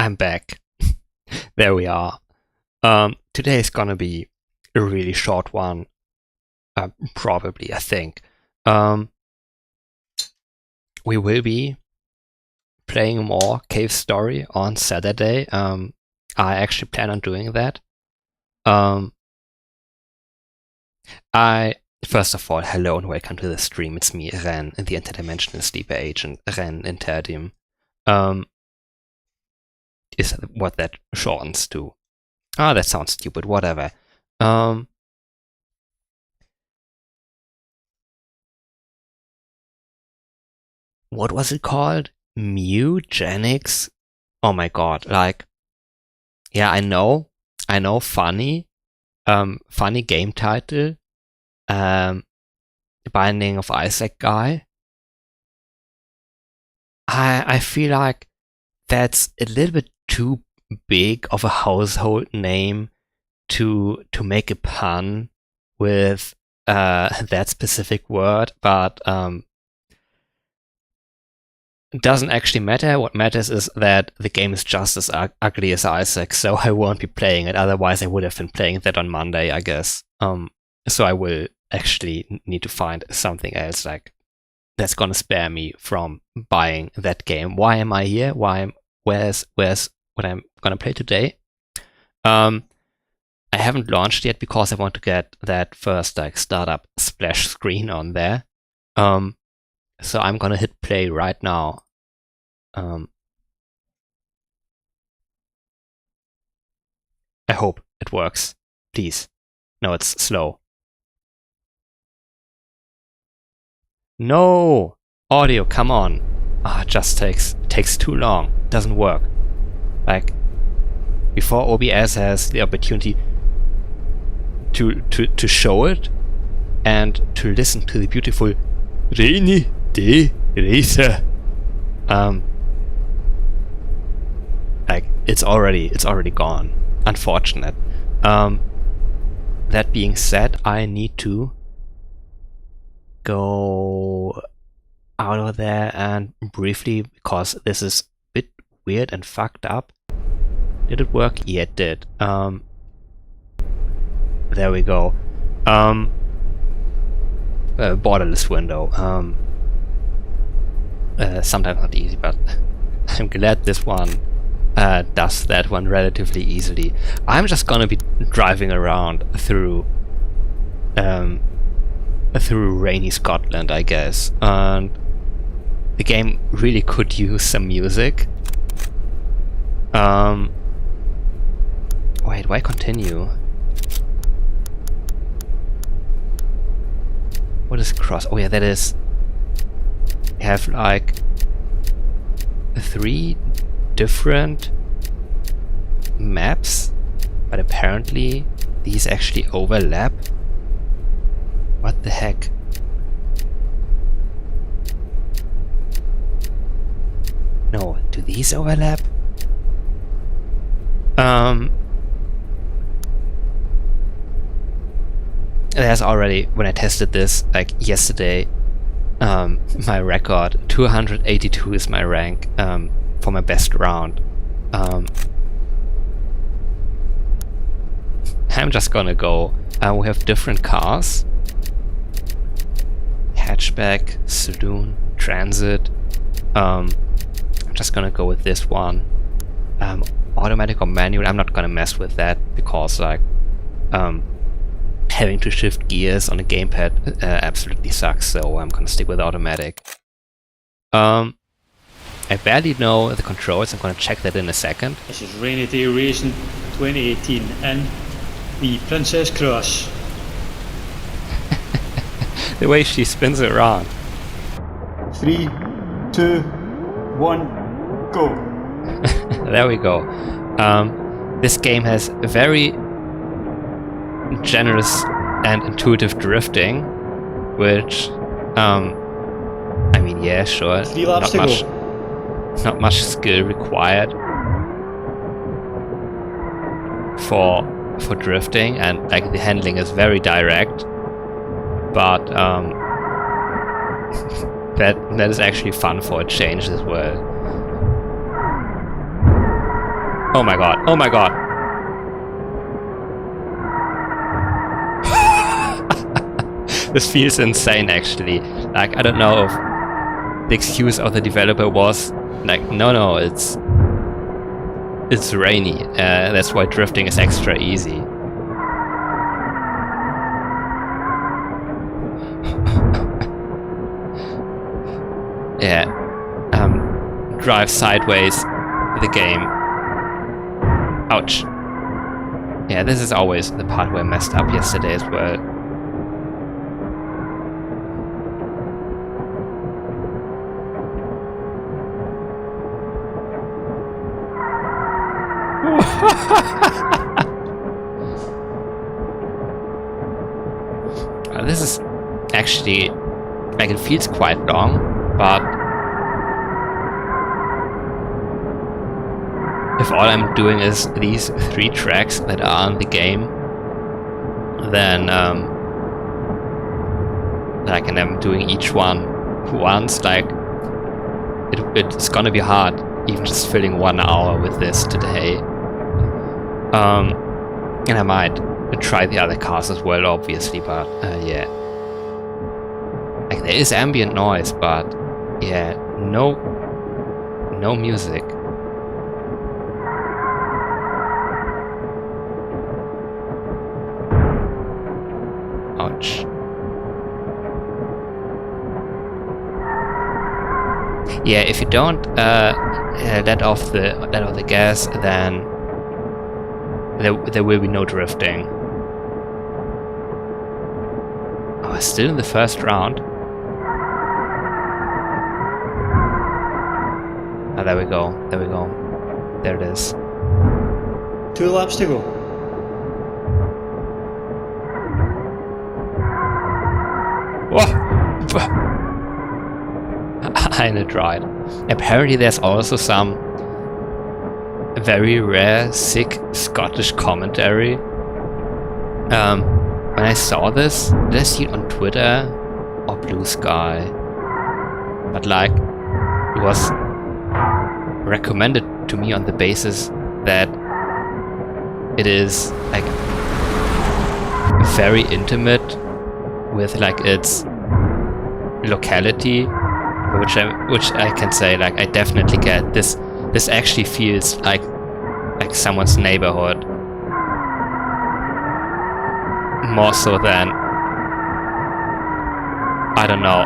I'm back. There we are. Today is gonna be a really short one. Probably, I think. We will be playing more Cave Story on Saturday. I actually plan on doing that. First of all, hello and welcome to the stream. It's me, Ren, the interdimensional sleeper agent, Ren Interdim. Is what that shortens to. Ah, that sounds stupid, whatever. What was it called? Mugenics? Oh my god, like, yeah, I know, funny game title, Binding of Isaac guy. I feel like that's a little bit too big of a household name to make a pun with that specific word, but it doesn't actually matter. What matters is that the game is just as ugly as Isaac, so I won't be playing it. Otherwise, I would have been playing that on Monday, I guess. So I will actually need to find something else like that's gonna spare me from buying that game. Why am I here? Where's what I'm gonna play today? I haven't launched yet because I want to get that first like startup splash screen on there. So I'm gonna hit play right now. I hope it works. Please. No, it's slow. No! Audio, come on. Ah, it just takes too long. It doesn't work. Like, before OBS has the opportunity to show it and to listen to the beautiful rainy day racer. Like, it's already gone. Unfortunate. That being said, I need to go out of there and briefly, because this is a bit weird and fucked up. Did it work? Yeah, it did. There we go. Borderless window. Sometimes not easy, but I'm glad this one does that one relatively easily. I'm just gonna be driving around through rainy Scotland, I guess, and the game really could use some music. Wait, why continue? What is cross? Oh yeah, that is. You have like 3 different maps, but apparently these actually overlap. What the heck? No, do these overlap? There's already, when I tested this, like yesterday, my record, 282 is my rank for my best round. I'm just gonna go. We have different cars. Hatchback, saloon, transit. I'm just gonna go with this one. Automatic or manual, I'm not gonna mess with that because like having to shift gears on a gamepad absolutely sucks, so I'm gonna stick with automatic. I barely know the controls, I'm gonna check that in a second. This is Rainy Day Racing 2018 and the Princess Cross. The way she spins it around. 3, 2, 1, go. There we go. This game has very generous and intuitive drifting, which, I mean, yeah, sure, 3 laps to go. Not much skill required for drifting, and like the handling is very direct, but that is actually fun for a change as well. Oh my god, oh my god. This feels insane actually. Like, I don't know if the excuse of the developer was like, no, it's rainy. That's why drifting is extra easy. Yeah. Drive sideways the game. Ouch. Yeah, this is always the part where I messed up yesterday as well. This is actually, like, it feels quite long, but if all I'm doing is these 3 tracks that are in the game, then like, and I'm doing each one once, like, it's gonna be hard even just filling 1 hour with this today. And I might try the other cars as well, obviously, but yeah. Like, there is ambient noise, but yeah, no music. Ouch. Yeah, if you don't let off the gas, then there will be no drifting. Oh, still in the first round. Oh, there we go. There we go. There it is. 2 laps to go. Whoa! I tried. Apparently there's also some very rare, sick Scottish commentary. When I saw this, did I see it on Twitter or Blue Sky? But like, it was recommended to me on the basis that it is like very intimate with like its locality, which I can say, like, I definitely get this. This actually feels like someone's neighborhood, more so than, I don't know,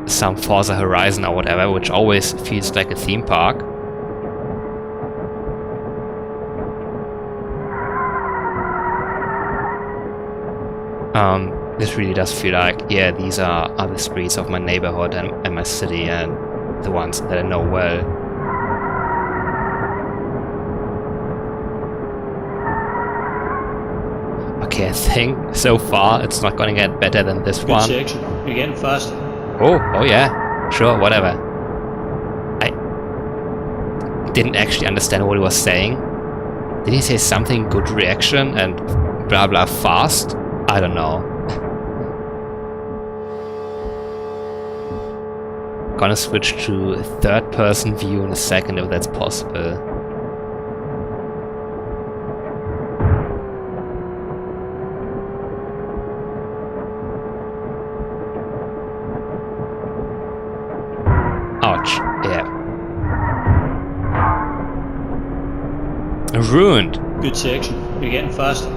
some Forza Horizon or whatever, which always feels like a theme park. This really does feel like, yeah, these are the streets of my neighborhood and my city, and the ones that I know well. Okay, I think so far it's not gonna get better than this one. Good section. You're getting faster. Oh yeah, sure, whatever. I didn't actually understand what he was saying. Did he say something good reaction and blah blah fast? I don't know. Gonna switch to third person view in a second if that's possible. Ouch, yeah. Ruined. Good section. You're getting faster.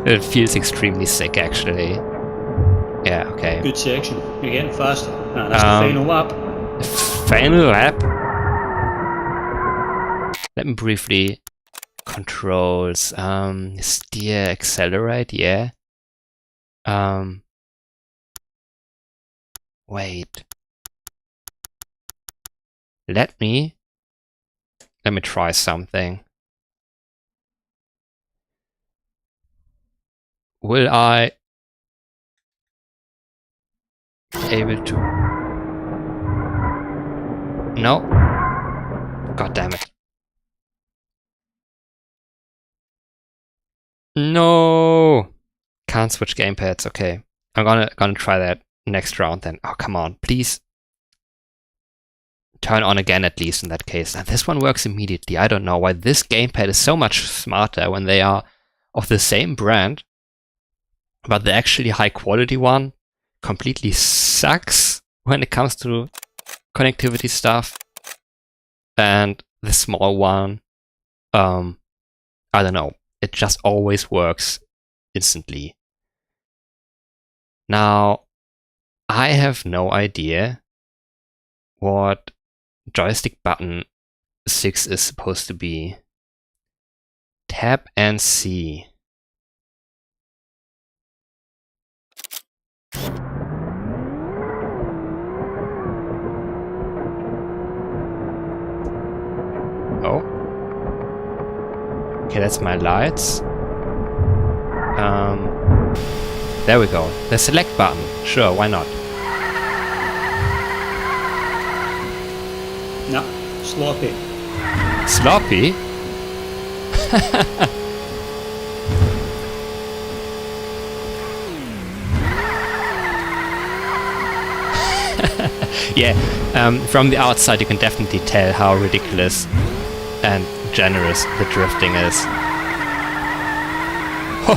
It feels extremely sick, actually. Yeah, okay. Good section. You're getting faster. That's the final lap. Final lap? Let me briefly... Controls. Steer, accelerate, yeah. Wait. Let me try something. Will I be able to? No. God damn it. No! Can't switch gamepads. Okay. I'm gonna try that next round then. Oh, come on. Please. Turn on again at least in that case. And this one works immediately. I don't know why this gamepad is so much smarter when they are of the same brand. But the actually high quality one completely sucks when it comes to connectivity stuff. And the small one, I don't know. It just always works instantly. Now, I have no idea what joystick button 6 is supposed to be. Tab and C. Oh. Okay, that's my lights. There we go. The select button. Sure, why not? No, sloppy. Sloppy? Yeah, from the outside you can definitely tell how ridiculous and generous the drifting is. Huh.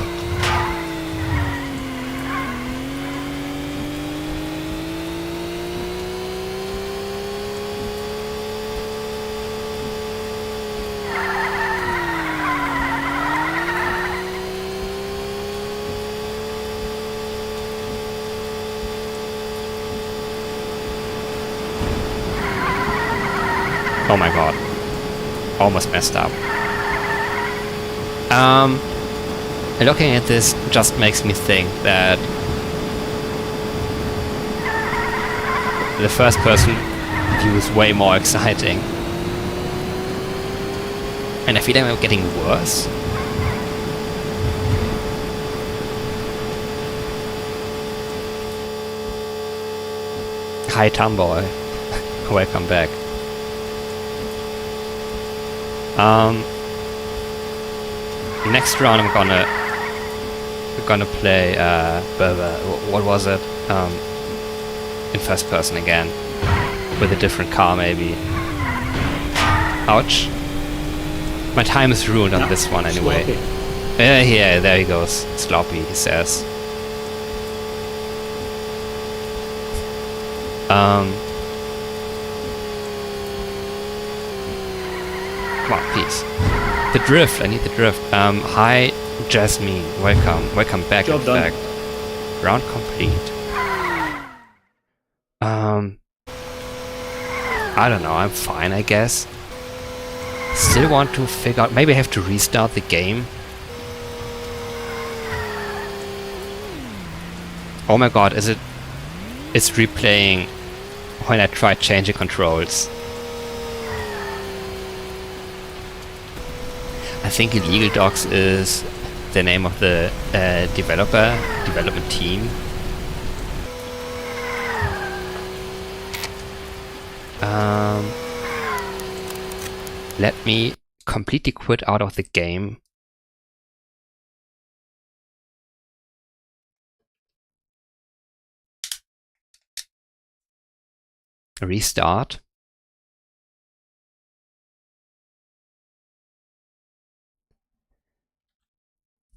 Oh my god. Almost messed up. Looking at this just makes me think that the first person view is way more exciting. And I feel like I'm getting worse. Hi Tomboy. Welcome back. Next round I'm gonna play what was it? In first person again. With a different car maybe. Ouch. My time is ruined on this one anyway. Yeah, there he goes. Sloppy, he says. Come on, please. The drift, I need the drift. Hi, Jasmine. Welcome back. Job done. Round complete. I don't know, I'm fine, I guess. Still want to figure out, maybe I have to restart the game. Oh my god, it's replaying when I tried changing controls. I think Illegal Dogs is the name of the development team. Let me completely quit out of the game. Restart.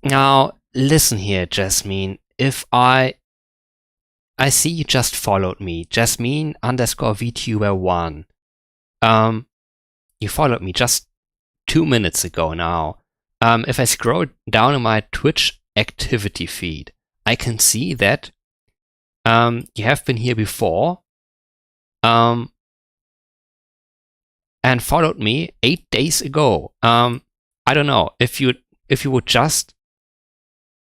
Now, listen here, Jasmine. If I see you just followed me, Jasmine_VTuber1. You followed me just 2 minutes ago now. If I scroll down in my Twitch activity feed, I can see that you have been here before and followed me 8 days ago. I don't know if you would just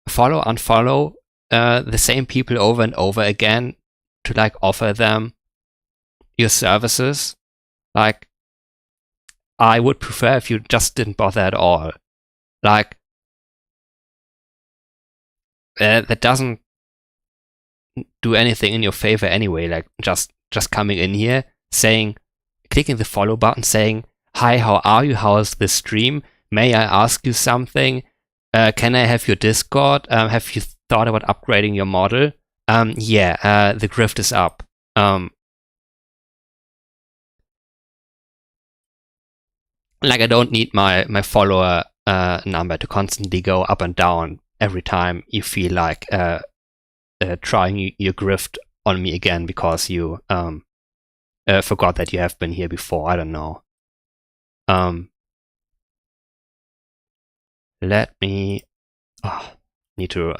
unfollow the same people over and over again to like offer them your services. Like, I would prefer if you just didn't bother at all. Like, that doesn't do anything in your favor anyway. Like, just coming in here, clicking the follow button, saying, "Hi, how are you? How is the stream? May I ask you something?" Can I have your Discord? Have you thought about upgrading your model? Yeah, the grift is up. Like, I don't need my follower number to constantly go up and down every time you feel like trying your grift on me again because you forgot that you have been here before. I don't know. Let me need to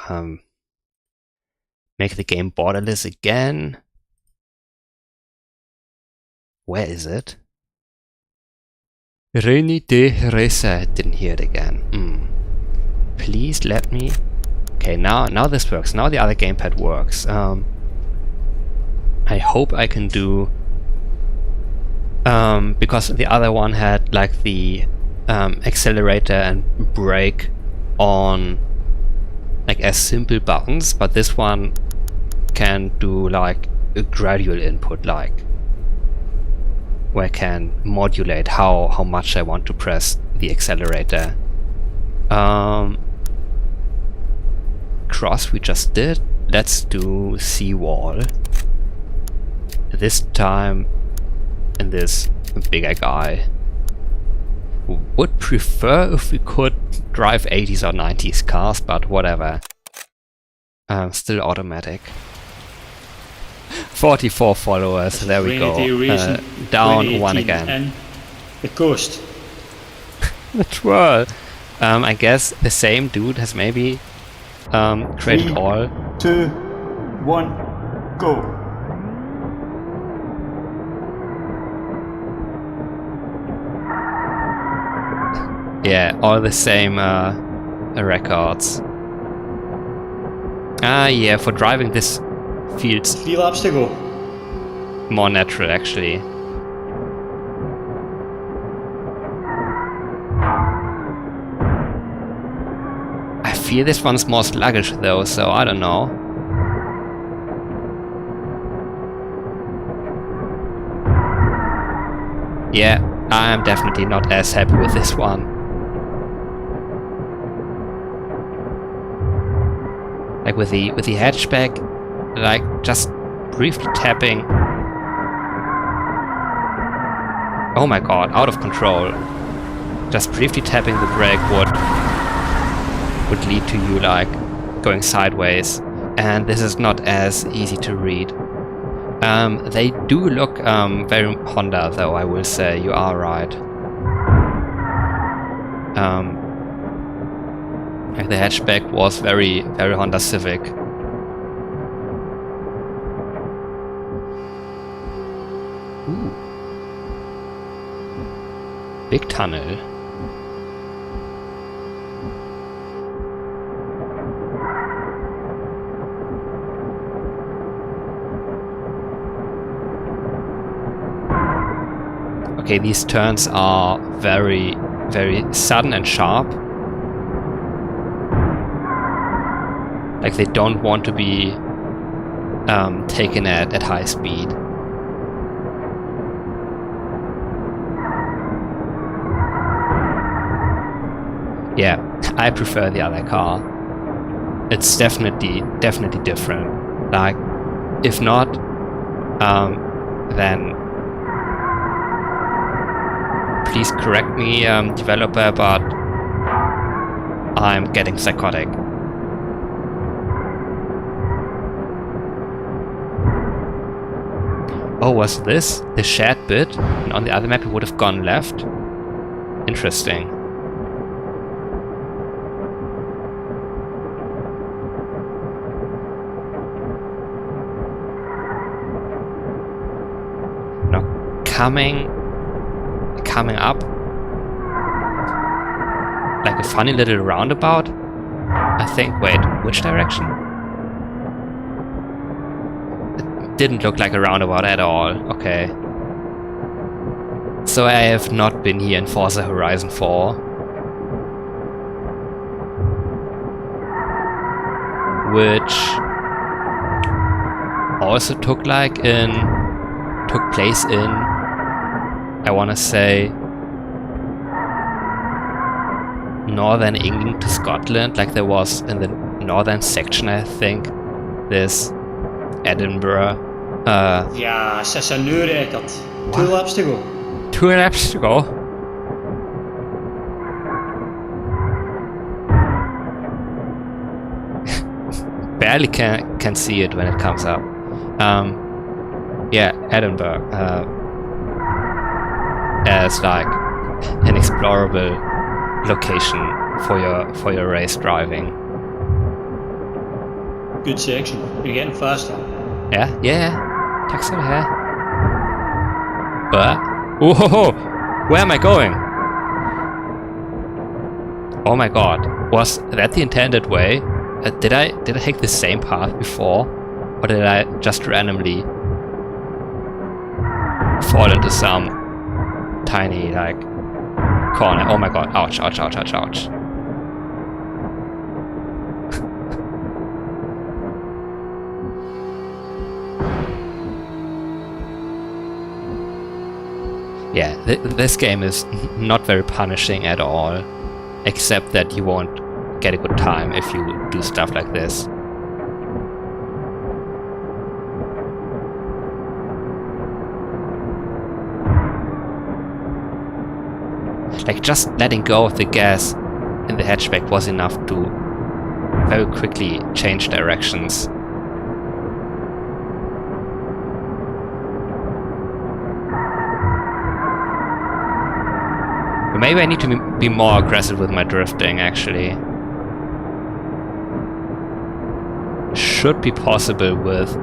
make the game borderless again. Where is it? Rainy day reset. Didn't hear it again. Please let me. Okay, now this works. Now the other gamepad works. I hope I can do because the other one had like the accelerator and brake on like as simple buttons, but this one can do like a gradual input, like where I can modulate how much I want to press the accelerator. Cross we just did. Let's do seawall. This time in this bigger guy. Would prefer if we could drive 80s or 90s cars, but whatever. Still automatic. 44 followers, there we go. Down 1 again. And the coast. The twirl. I guess the same dude has maybe created 3, all. 2, 1, go. Yeah, all the same records. Yeah, for driving this feels 3 laps to go. more natural actually. I feel this one's more sluggish though, so I don't know. Yeah, I am definitely not as happy with this one. Like with the hatchback, like just briefly tapping. Oh my god, out of control. Just briefly tapping the brake would lead to you like going sideways, and this is not as easy to read. They do look very Honda though, I will say. You are right. Like the hatchback was very Honda Civic. Ooh. Big tunnel. Okay, these turns are very sudden and sharp. Like they don't want to be taken at high speed. Yeah, I prefer the other car. It's definitely different. Like, if not, then please correct me, developer, but I'm getting psychotic. Oh, was this the shared bit? And on the other map it would have gone left? Interesting. Now coming up like a funny little roundabout. I think, wait, which direction? Didn't look like a roundabout at all. Okay. So I have not been here in Forza Horizon 4. Which also took place in, I wanna say, northern England to Scotland, like there was in the northern section, I think. This Edinburgh. Yeah, 6 and record. 2 laps to go. 2 laps to go. Barely can see it when it comes up. Yeah, Edinburgh as like an explorable location for your race driving. Good section. You're getting faster. Yeah. Tack så här. But whoa, where am I going? Oh my god, was that the intended way? Did I take the same path before, or did I just randomly fall into some tiny like corner? Oh my god! Ouch! Ouch! Ouch! Ouch! Ouch! Yeah, this game is not very punishing at all, except that you won't get a good time if you do stuff like this. Like, just letting go of the gas in the hatchback was enough to very quickly change directions. But maybe I need to be more aggressive with my drifting, actually. Should be possible with...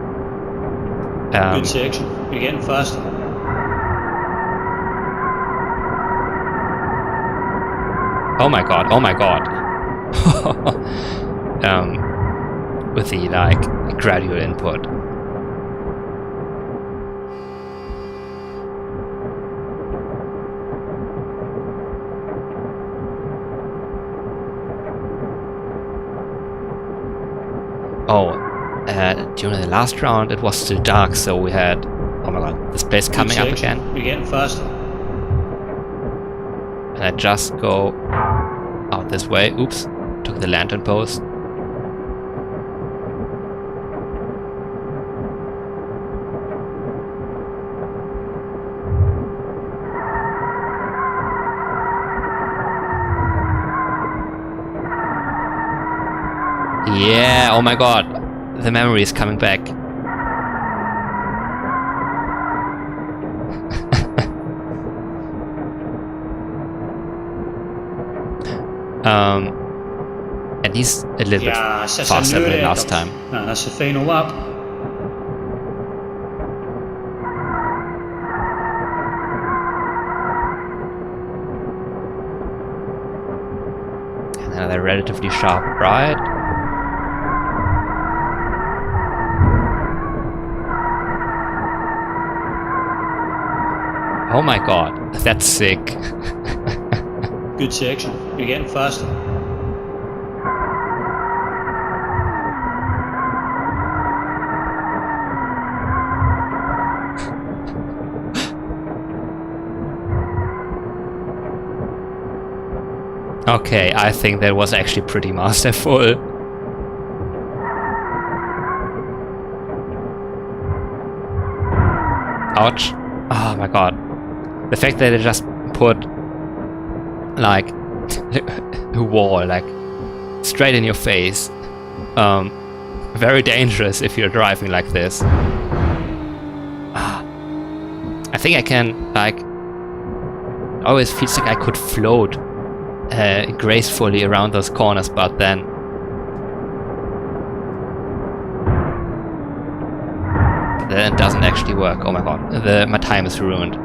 Good section. You're getting faster. Oh my god, oh my god. With the, like, gradual input. Oh, during the last round it was still dark, so we had... Oh my god, this place coming up again. You're getting faster. And I just go out this way. Oops, took the lantern post. Yeah, oh my god, the memory is coming back. At least a little bit faster than last time. That's the final lap. And another relatively sharp right. Oh my god, that's sick. Good section. You're getting faster. Okay, I think that was actually pretty masterful. Ouch. Oh my god. The fact that they just put like a wall like straight in your face. Very dangerous if you're driving like this. I think I can like... It always feels like I could float gracefully around those corners, but then it doesn't actually work. Oh my god, my time is ruined.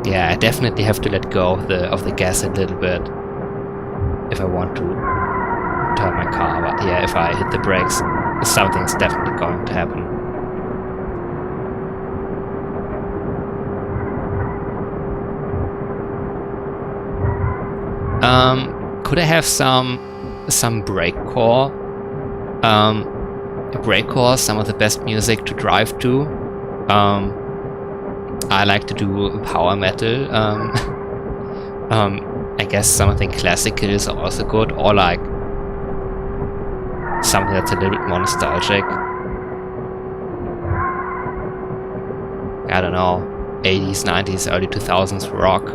Yeah, I definitely have to let go of the gas a little bit if I want to turn my car. But yeah, if I hit the brakes, something's definitely going to happen. Could I have some breakcore? Breakcore, some of the best music to drive to. I like to do power metal. I guess something classical is also good, or like something that's a little bit more nostalgic. I don't know, 80s, 90s, early 2000s rock.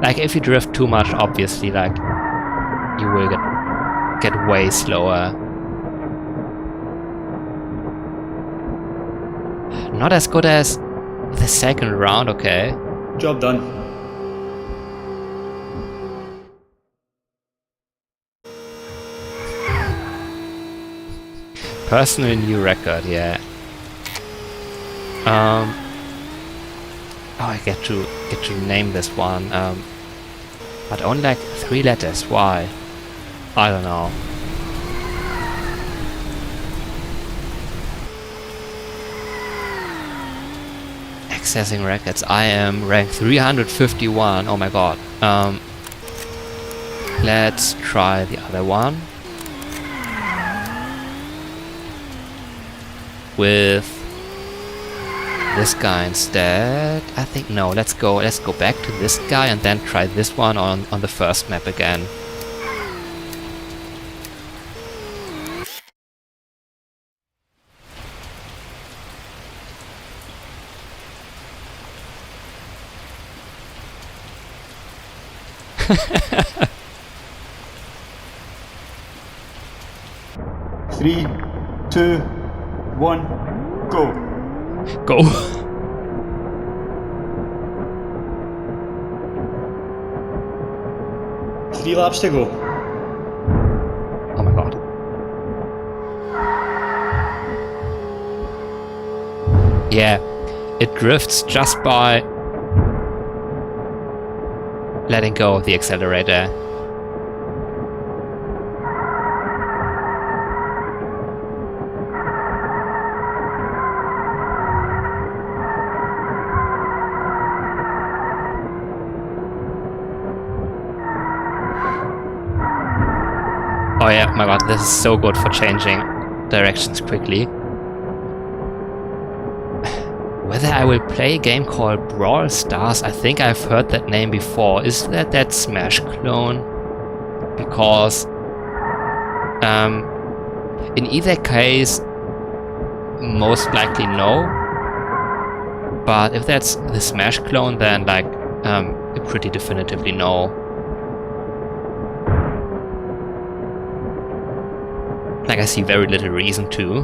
Like, if you drift too much, obviously, like, you will get way slower. Not as good as the second round, okay. Job done. Personal new record, yeah. Oh, I get to name this one. But only like 3 letters. Why? I don't know. Accessing records. I am ranked 351. Oh my god. Let's try the other one. With this guy instead. I think no, let's go back to this guy and then try this one on the first map again. Three, 2, 1, go. Go. 3 laps to go. Oh my god. Yeah, it drifts just by letting go of the accelerator. Oh yeah, my god, this is so good for changing directions quickly. Whether I will play a game called Brawl Stars, I think I've heard that name before. Is that Smash clone? Because in either case, most likely no. But if that's the Smash clone, then like pretty definitively no. Like, I see very little reason to.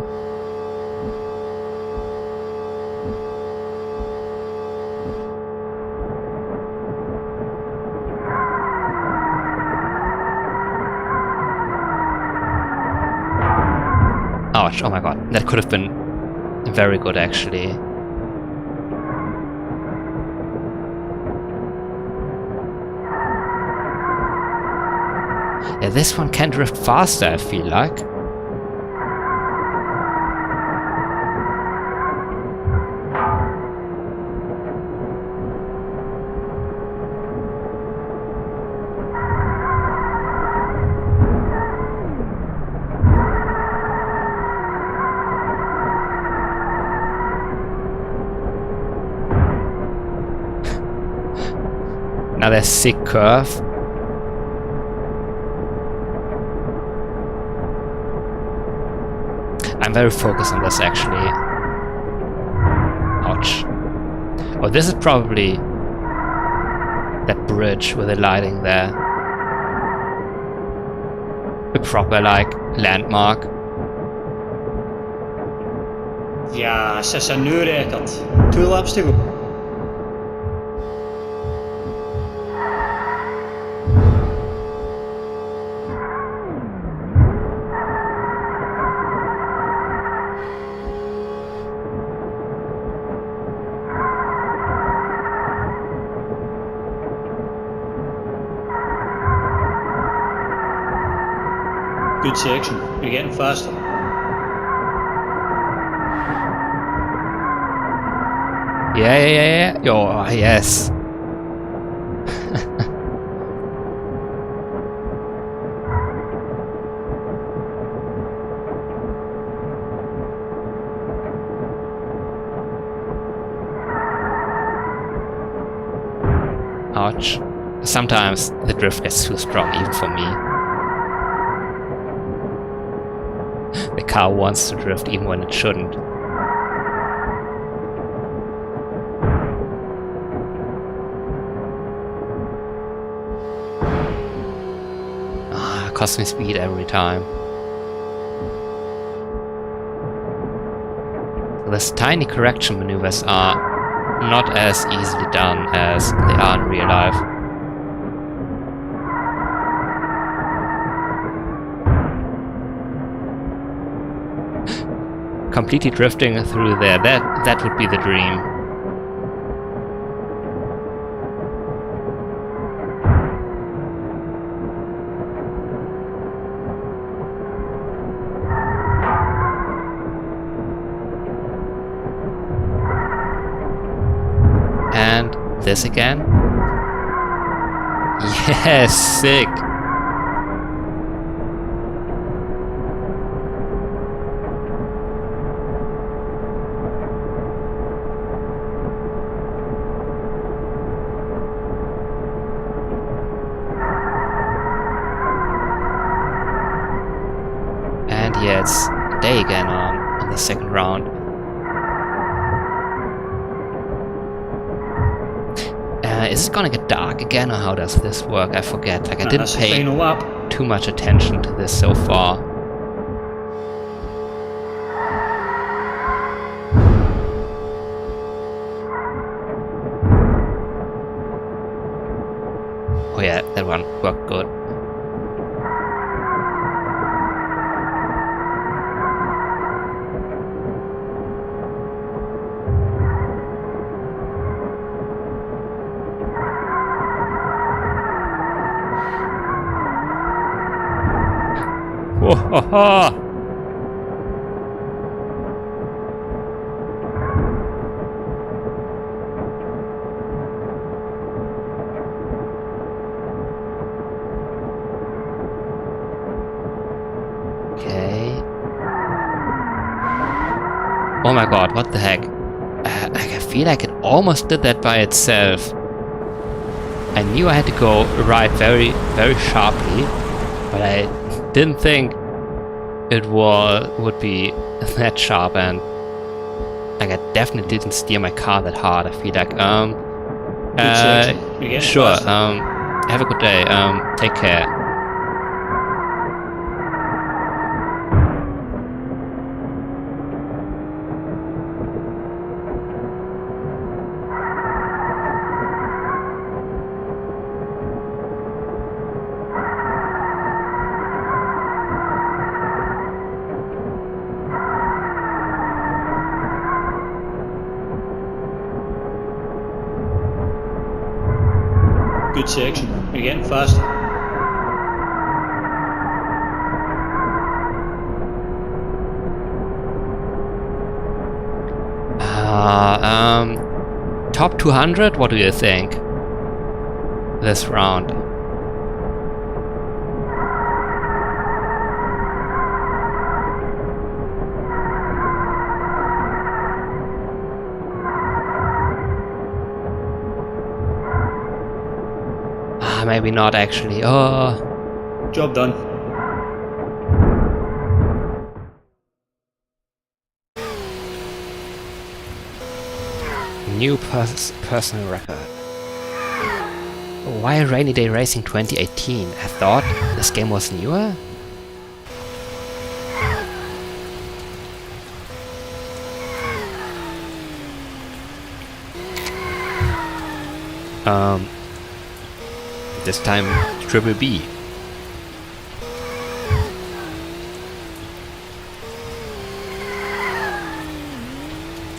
Ouch, oh my god, that could have been very good actually. Yeah, this one can drift faster, I feel like. Another sick curve. I'm very focused on this actually. Ouch. Oh, this is probably that bridge with the lighting there. A proper like landmark. Yes, it's a new record. 2 laps to go. Good section. You're getting faster. Yeah. Oh, yes. Ouch. Sometimes the drift gets too strong even for me. The car wants to drift even when it shouldn't. Costs me speed every time. These tiny correction maneuvers are not as easily done as they are in real life. Completely drifting through there, that would be the dream. This again? Yes, sick! And yeah, it's day again on the second round. Is it gonna get dark again, or how does this work? I forget. Like, I didn't pay too much attention to this so far. Oh yeah, that one worked good. Whoa. Okay. Oh my god, what the heck? I feel like it almost did that by itself. I knew I had to go right very, very sharply, but I didn't think it would be that sharp, and like I definitely didn't steer my car that hard. I feel like sure. Have a good day. Take care. Good section. You're getting faster. Top 200? What do you think? This round. Maybe not actually. Oh. Job done. New personal record. Why Rainy Day Racing 2018? I thought this game was newer? This time Triple B.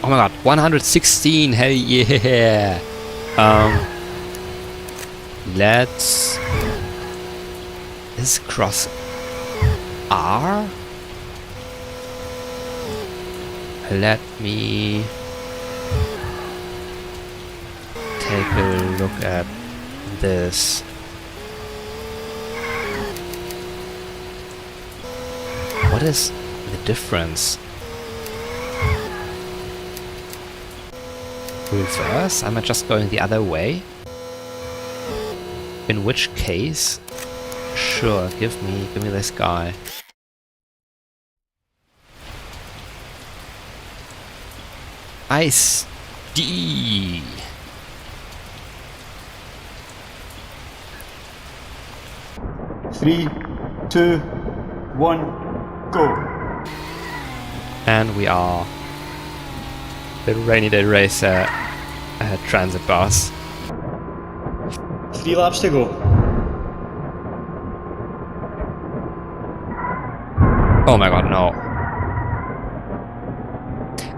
Oh my god, 116, hell yeah! Let's... This is cross... R? Let me take a look at this. What is the difference? Reverse? Am I just going the other way? In which case, sure, give me this guy. Ice D. Three, two, one, go. And we are the Rainy Day Racer transit bus. 3 laps to go. Oh my god, no.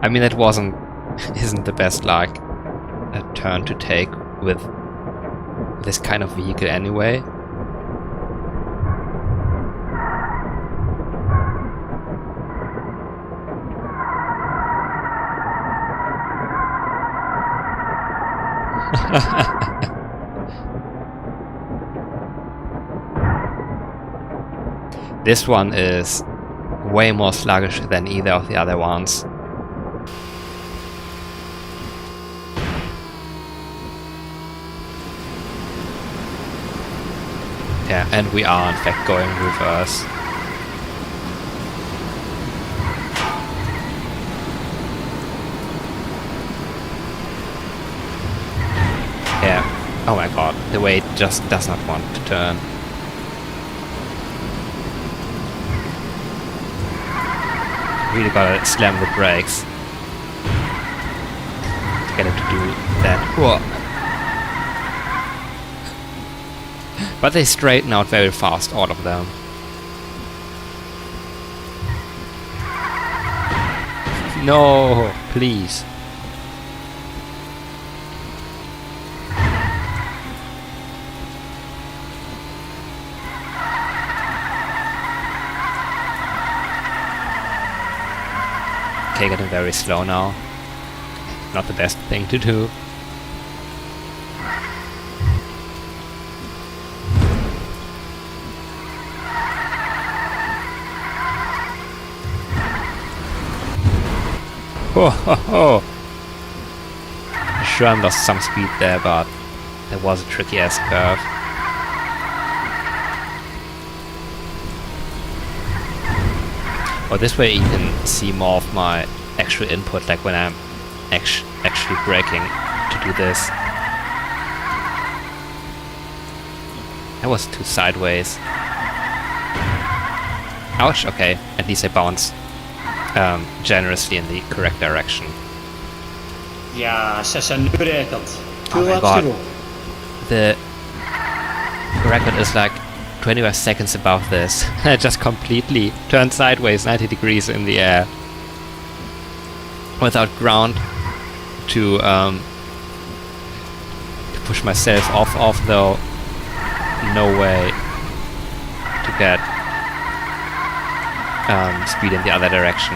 I mean, that isn't the best, like, a turn to take with this kind of vehicle anyway. This one is way more sluggish than either of the other ones. Yeah, and we are in fact going reverse. Yeah, oh my god, the way it just does not want to turn. Really gotta slam the brakes to get it to do that. Whoa. But they straighten out very fast, all of them. No, please. Okay, getting very slow now. Not the best thing to do. Oh, ho, ho. Sure, I lost some speed there, but there was a tricky ass curve. Well, this way you can see more of my actual input, like when I'm actually braking to do this. That was too sideways. Ouch, okay, at least I bounced generously in the correct direction. Ja, 96 record. 2 Oh my laps god. to go. The record is like 25 seconds above this. I just completely turned sideways 90 degrees in the air without ground to push myself off though. No way to get speed in the other direction.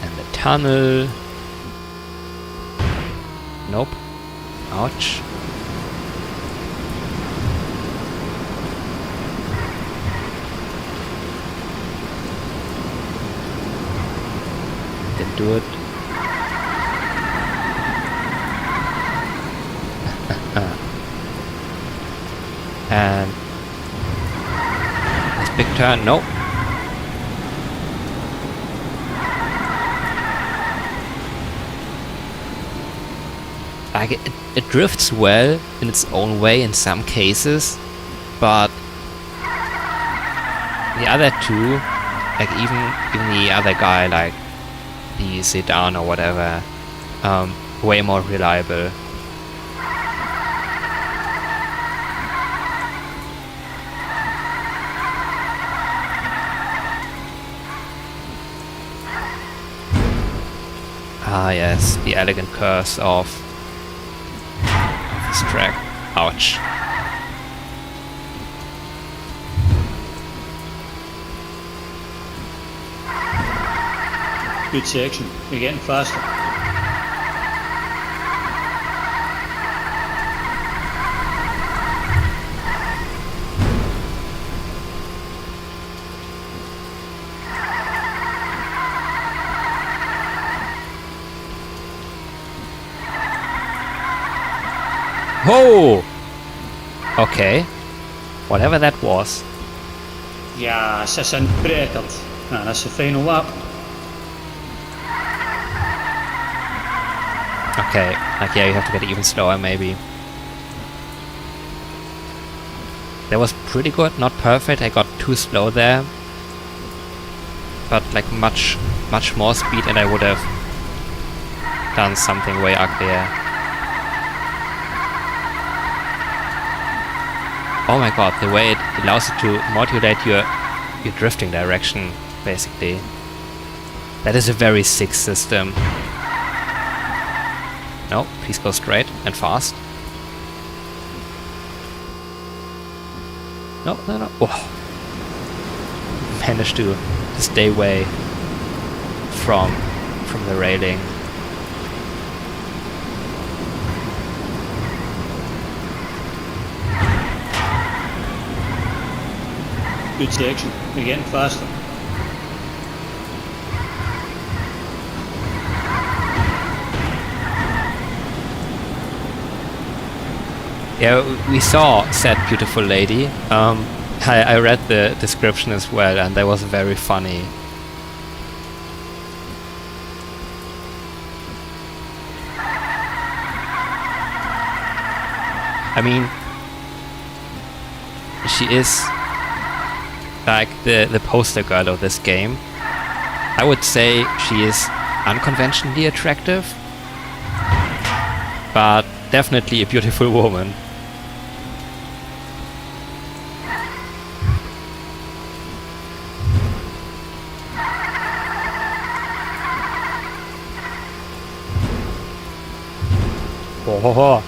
And the tunnel. Nope. Ouch. Didn't do it. And this big turn, nope. Like it drifts well in its own way in some cases, but the other two, like even the other guy, like the sedan or whatever, way more reliable. Ah yes, the elegant curse of this track. Ouch. Good section. You're getting faster. Whoa! Okay. Whatever that was. Ja, 36. Nou, dat is de final lap. Okay, like yeah, you have to get even slower maybe. That was pretty good, not perfect, I got too slow there. But like much more speed and I would have done something way uglier. Oh my god, the way it allows you to modulate your drifting direction, basically. That is a very sick system. No, please go straight and fast. No. Oh. Managed to stay away from the railing. Good section. You're getting faster. Yeah, we saw said beautiful lady. I read the description as well, and that was very funny. I mean, she is like the poster girl of this game. I would say she is unconventionally attractive, but definitely a beautiful woman. Oh.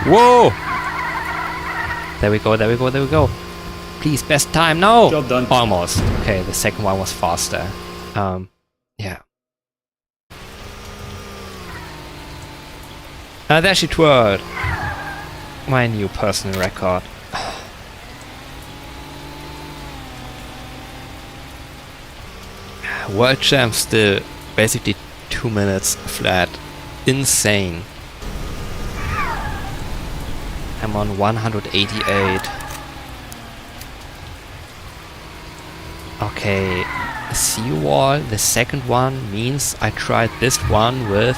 Whoa! There we go. Please, best time, no! Job done. Almost. Okay, the second one was faster. Yeah. There she twirled. My new personal record. World champ still basically 2 minutes flat. Insane. I'm on 188. Okay, seawall, the second one means I tried this one with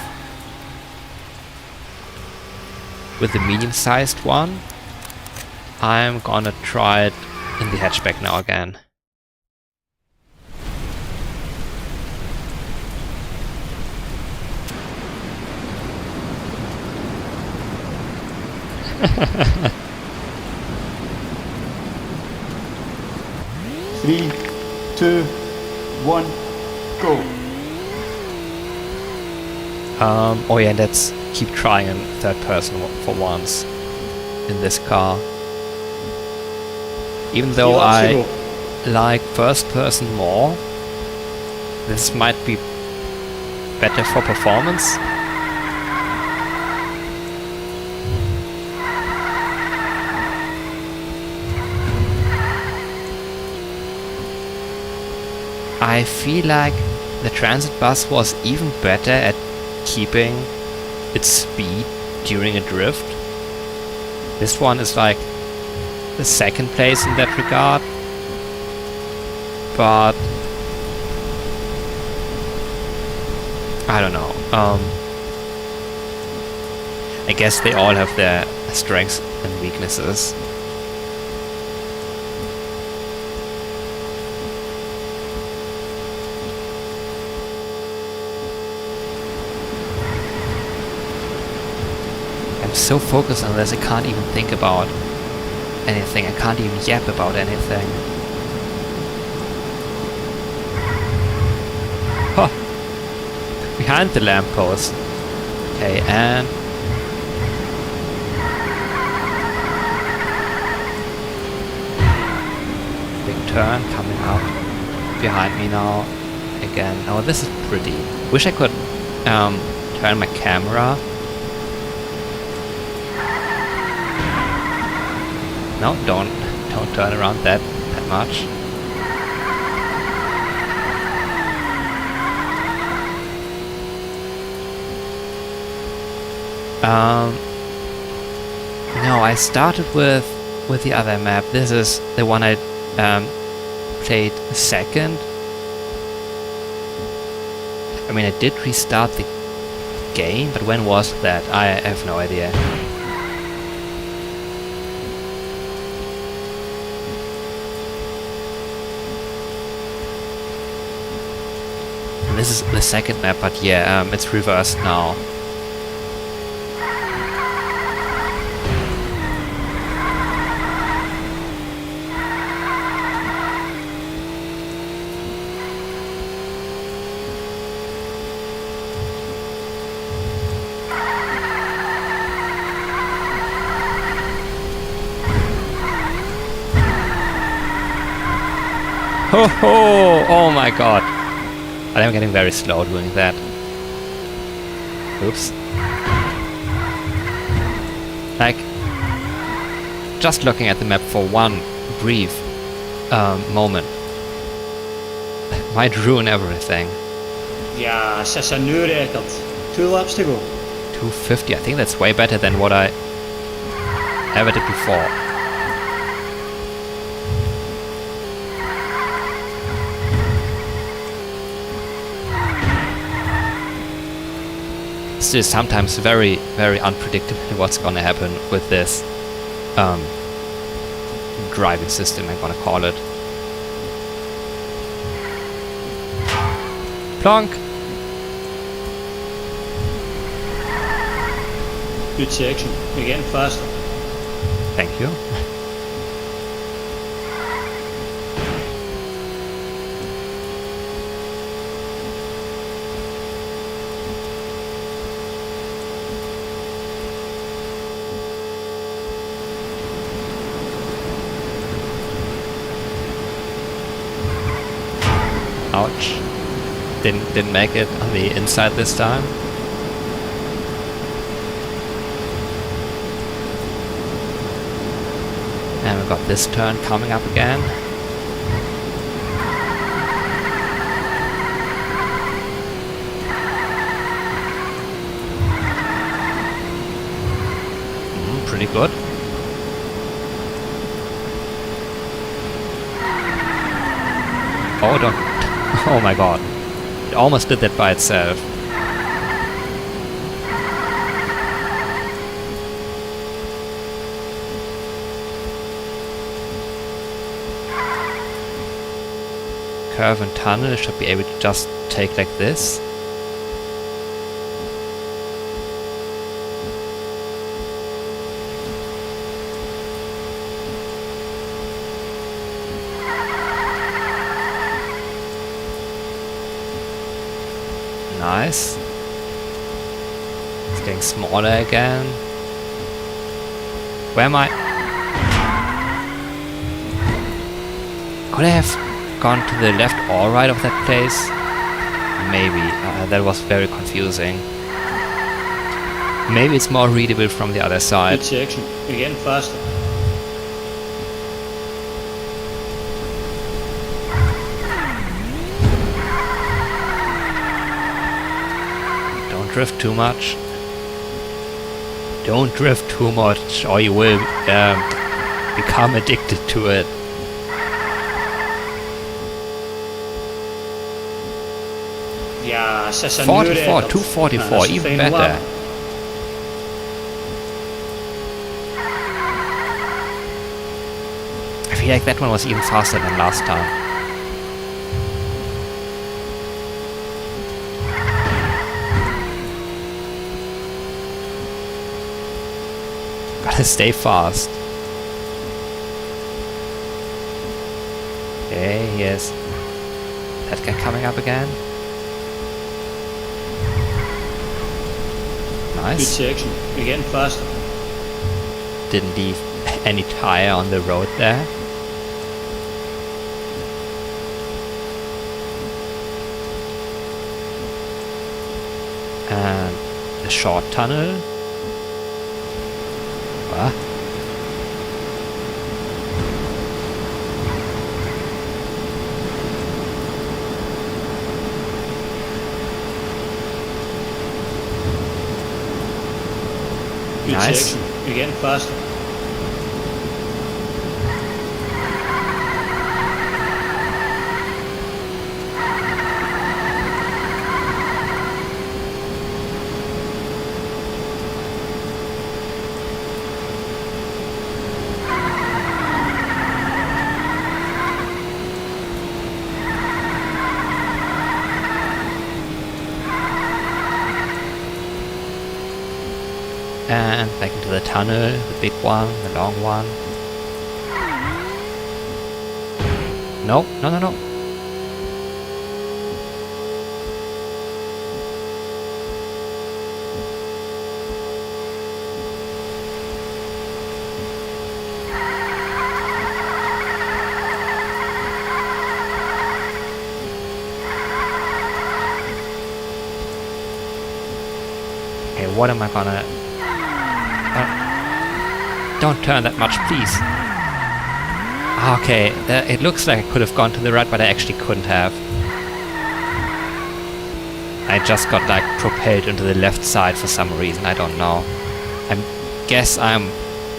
the medium-sized one. I'm gonna try it in the hatchback now again. Three, 2, 1, go. Oh yeah, let's keep trying third person for once in this car. Even though I like first person more, this might be better for performance. I feel like the transit bus was even better at keeping its speed during a drift. This one is like the second place in that regard, but I don't know. I guess they all have their strengths and weaknesses. I'm so focused on this, I can't even think about anything. I can't even yap about anything. Huh. Behind the lamppost. Okay, and... big turn coming up behind me now. Again. Oh, this is pretty. Wish I could turn my camera. No, don't turn around that much. No, I started with the other map. This is the one I played second. I mean, I did restart the game, but when was that? I have no idea. And this is the second map, but yeah, it's reversed now. Ho ho! Oh my god! I'm getting very slow doing that. Oops. Like, just looking at the map for one brief moment might ruin everything. Ja, 6 uur eigenlijk. 2 laps to go. 250, I think that's way better than what I ever did before. Still sometimes very, very unpredictable what's gonna happen with this driving system, I'm gonna call it. Plonk! Good section. You're getting faster. Thank you. Ouch. Didn't make it on the inside this time. And we got this turn coming up again. Pretty good. Oh, don't. Oh my god. It almost did that by itself. Curve and tunnel should be able to just take like this. Nice. It's getting smaller again. Where am I? Could I have gone to the left or right of that place? Maybe. That was very confusing. Maybe it's more readable from the other side. Good section. You're getting faster. Drift too much. Don't drift too much or you will become addicted to it. Ja, 6 44, 244, even better. I feel like that one was even faster than last time. Gotta stay fast. Okay, here's that guy coming up again. Good Nice. section. You're getting faster. Didn't leave any tire on the road there. And a short tunnel. What? Good Nice. section. You're getting faster. And back into the tunnel, the big one, the long one. No, no, no, no. Okay, what am I gonna... don't turn that much, please. Okay, it looks like I could have gone to the right, but I actually couldn't have. I just got like propelled into the left side for some reason, I don't know. I guess I'm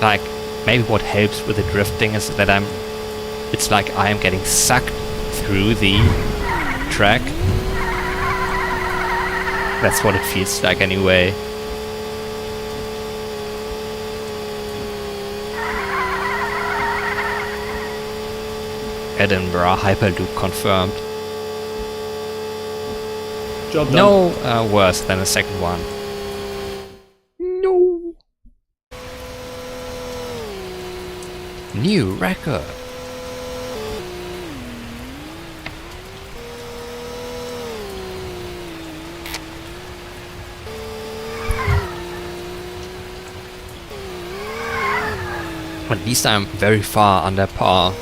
like, maybe what helps with the drifting is that it's like I am getting sucked through the track. That's what it feels like anyway. Edinburgh Hyperloop confirmed. Job done. No worse than the second one. No. New record. At least I'm very far under par.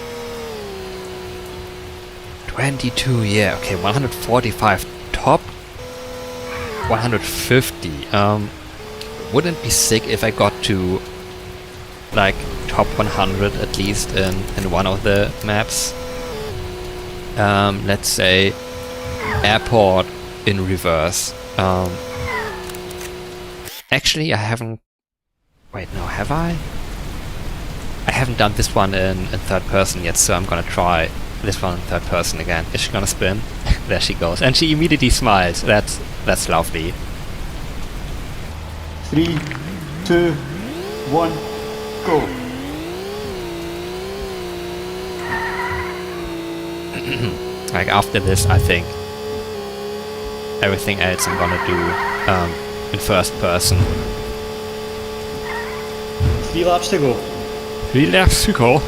22, yeah, okay, 145 top, 150. Wouldn't it be sick if I got to like top 100 at least in one of the maps? Let's say airport in reverse. Actually, I haven't. Wait, no, have I? I haven't done this one in third person yet, so I'm gonna try this one in third person again. Is she gonna spin? There she goes. And she immediately smiles. That's lovely. 3, 2, 1, go. Like after this, I think everything else I'm gonna do in first person. 3 laps to go. 3 laps to go.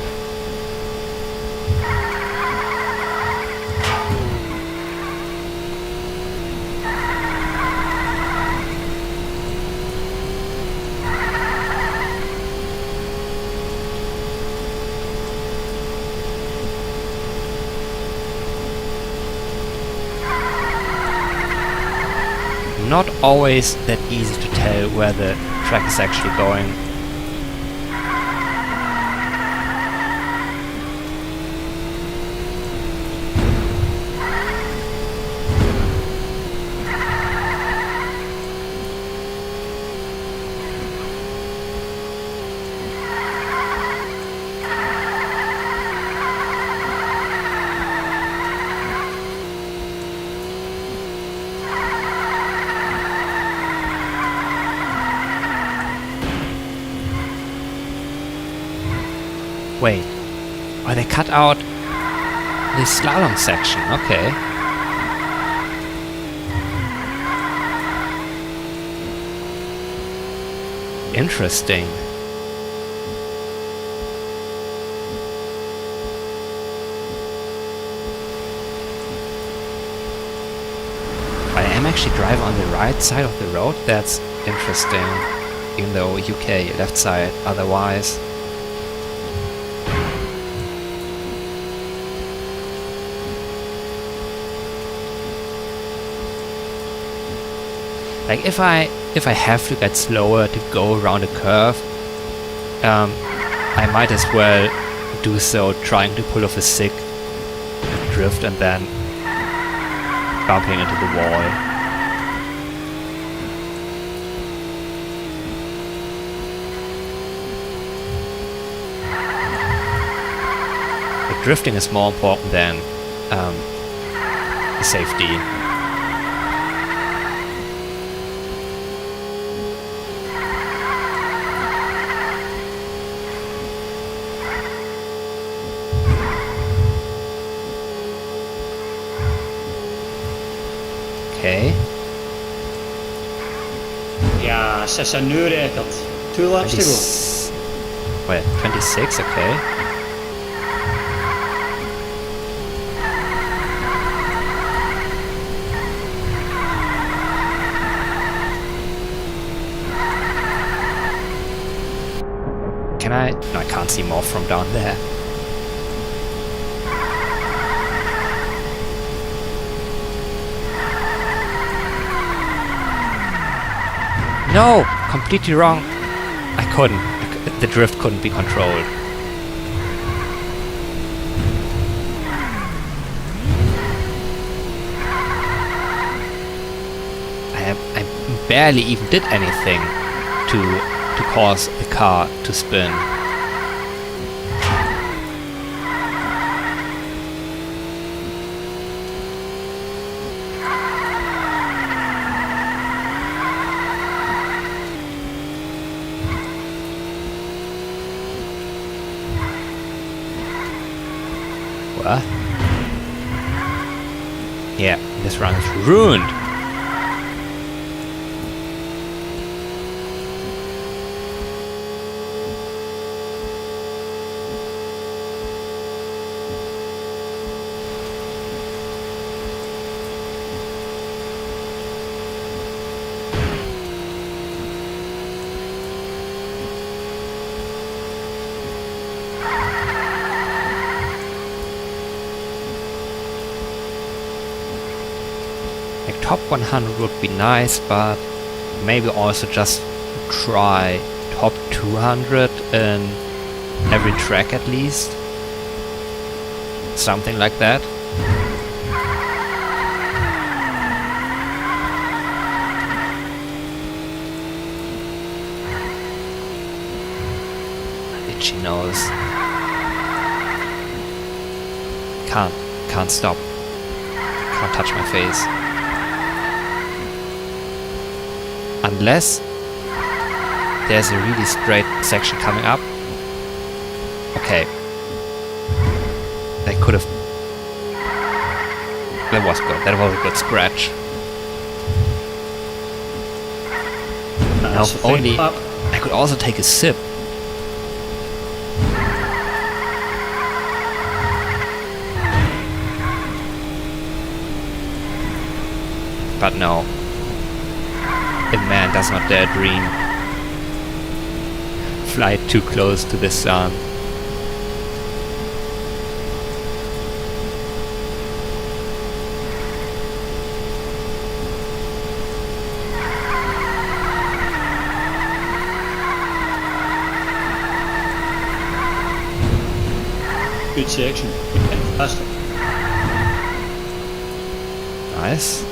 Not always that easy to tell where the track is actually going. Wait, oh, they cut out the slalom section, okay. Interesting. actually drive on the right side of the road? That's interesting. Even though UK, left side, otherwise. Like if I have to get slower to go around a curve, I might as well do so trying to pull off a sick drift and then bumping into the wall. Like drifting is more important than safety. Okay. Ja, 96 rijdt 2 laps to go. Wait, 26, okay. Can I? No, I can't see more from down there. No! Completely wrong. I couldn't. The drift couldn't be controlled. I barely even did anything to cause the car to spin. What? Yeah, this run is ruined. Like top 100 would be nice, but maybe also just try top 200 in every track at least. Something like that. Itchy nose. Can't stop. Can't touch my face. Unless there's a really straight section coming up. Okay. They could have... That was good. That was a good scratch. Now if only... I could also take a sip. But no. A man does not dare dream. Fly too close to the sun. Good section. Fantastic. Nice.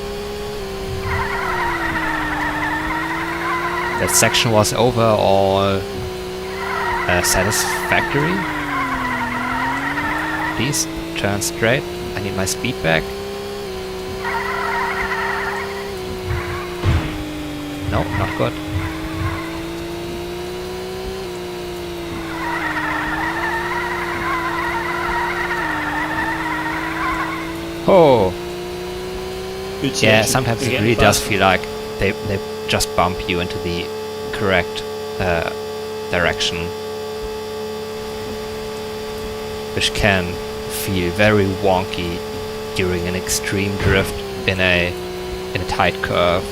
That section was overall satisfactory. Please turn straight. I need my speed back. No, not good. Oh. Good section. Yeah, sometimes it really does feel like they just bump you into the correct direction, which can feel very wonky during an extreme drift in a in a tight curve.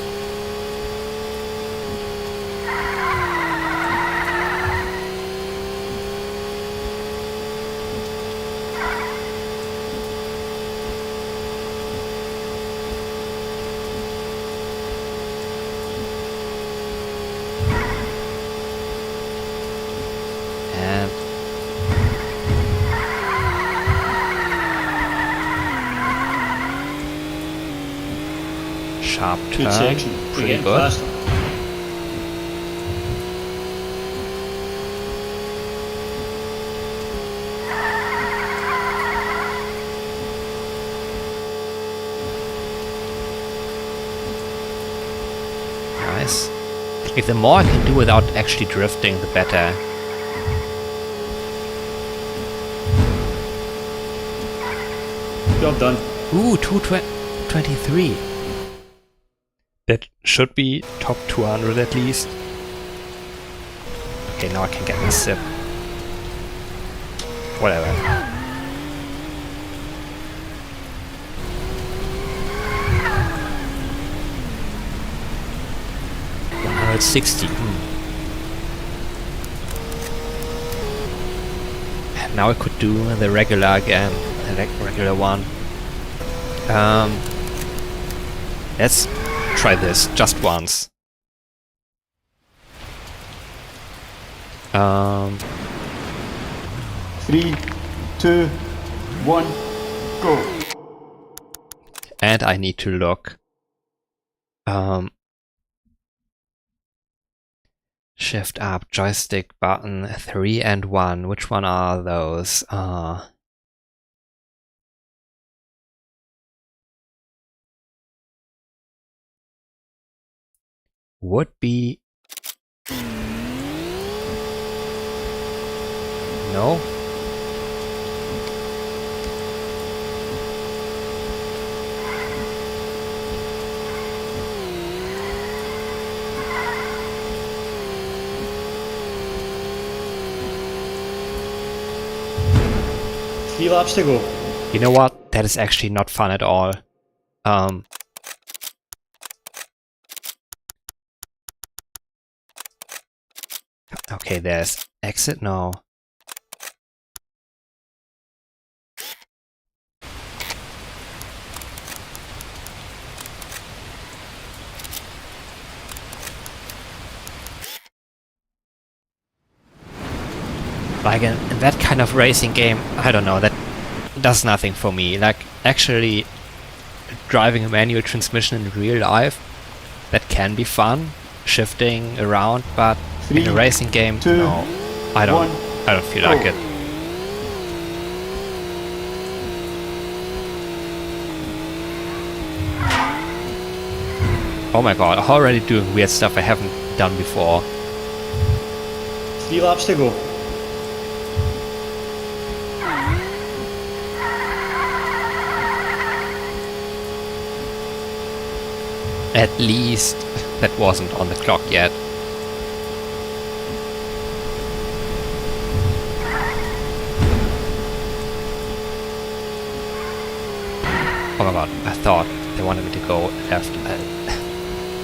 Sharp Good turn, section. pretty Getting good. faster. Nice. If the more I can do without actually drifting, the better. Job done. Ooh, 223. That should be top 200 at least. Okay, now I can get a sip. Whatever. 160. Now I could do the regular again, the regular one. Let's try this just once. 3, 2, 1, go. And I need to look. Shift up, joystick button, 3 and 1. Which one are those? Would be... No? Three laps to go. You know what? That is actually not fun at all. Okay, there's exit now. Like in that kind of racing game, I don't know, that does nothing for me. Like, actually driving a manual transmission in real life, that can be fun, shifting around, but in a racing game, no, I don't feel like it. Oh my god, I'm already doing weird stuff I haven't done before. 3 laps to go. At least that wasn't on the clock yet. Oh my god, I thought they wanted me to go left.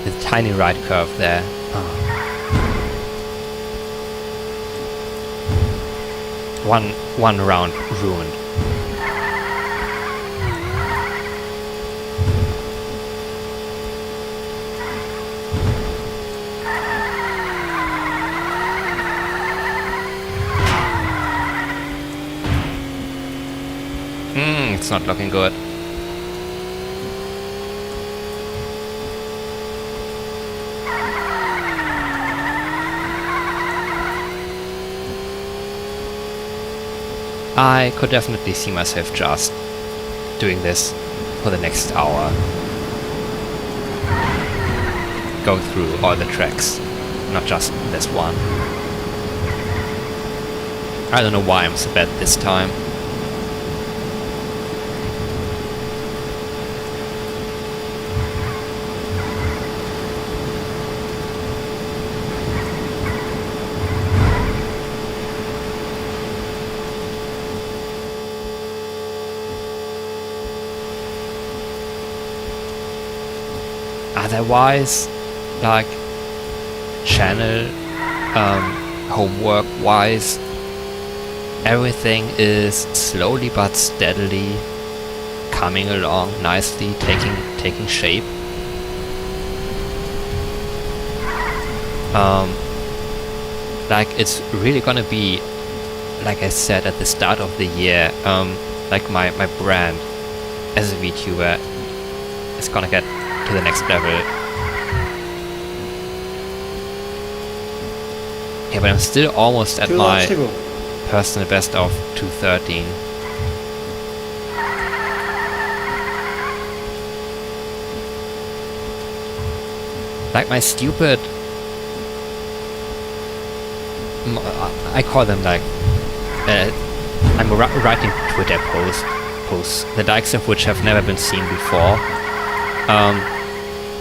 The tiny right curve there. Oh. One round ruined. It's not looking good. I could definitely see myself just doing this for the next hour. Go through all the tracks, not just this one. I don't know why I'm so bad this time. otherwise, like channel, homework wise, everything is slowly but steadily coming along nicely, taking shape. Like it's really gonna be, like I said at the start of the year, like my brand as a VTuber is gonna get to the next level. Yeah, but I'm still almost at my personal best of 213. Like my stupid, I call them like, I'm writing Twitter posts, the likes of which have never been seen before.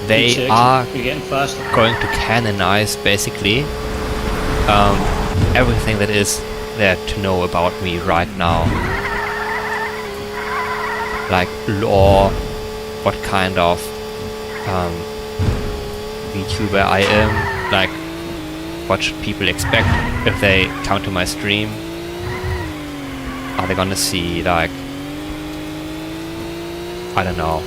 They are going to canonize basically everything that is there to know about me right now. Like lore, what kind of VTuber I am, like what should people expect if they come to my stream. Are they gonna see like, I don't know,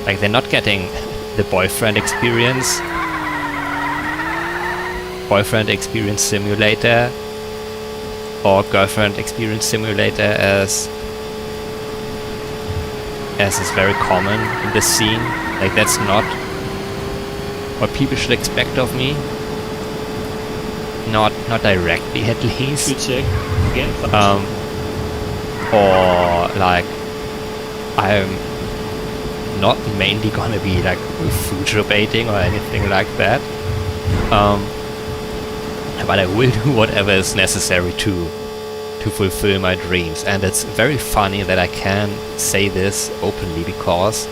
like they're not getting the boyfriend experience simulator or girlfriend experience simulator as is very common in this scene. Like that's not what people should expect of me. Not directly at least. Or like I'm not mainly gonna be like future baiting or anything like that. But I will do whatever is necessary to fulfill my dreams. And it's very funny that I can say this openly because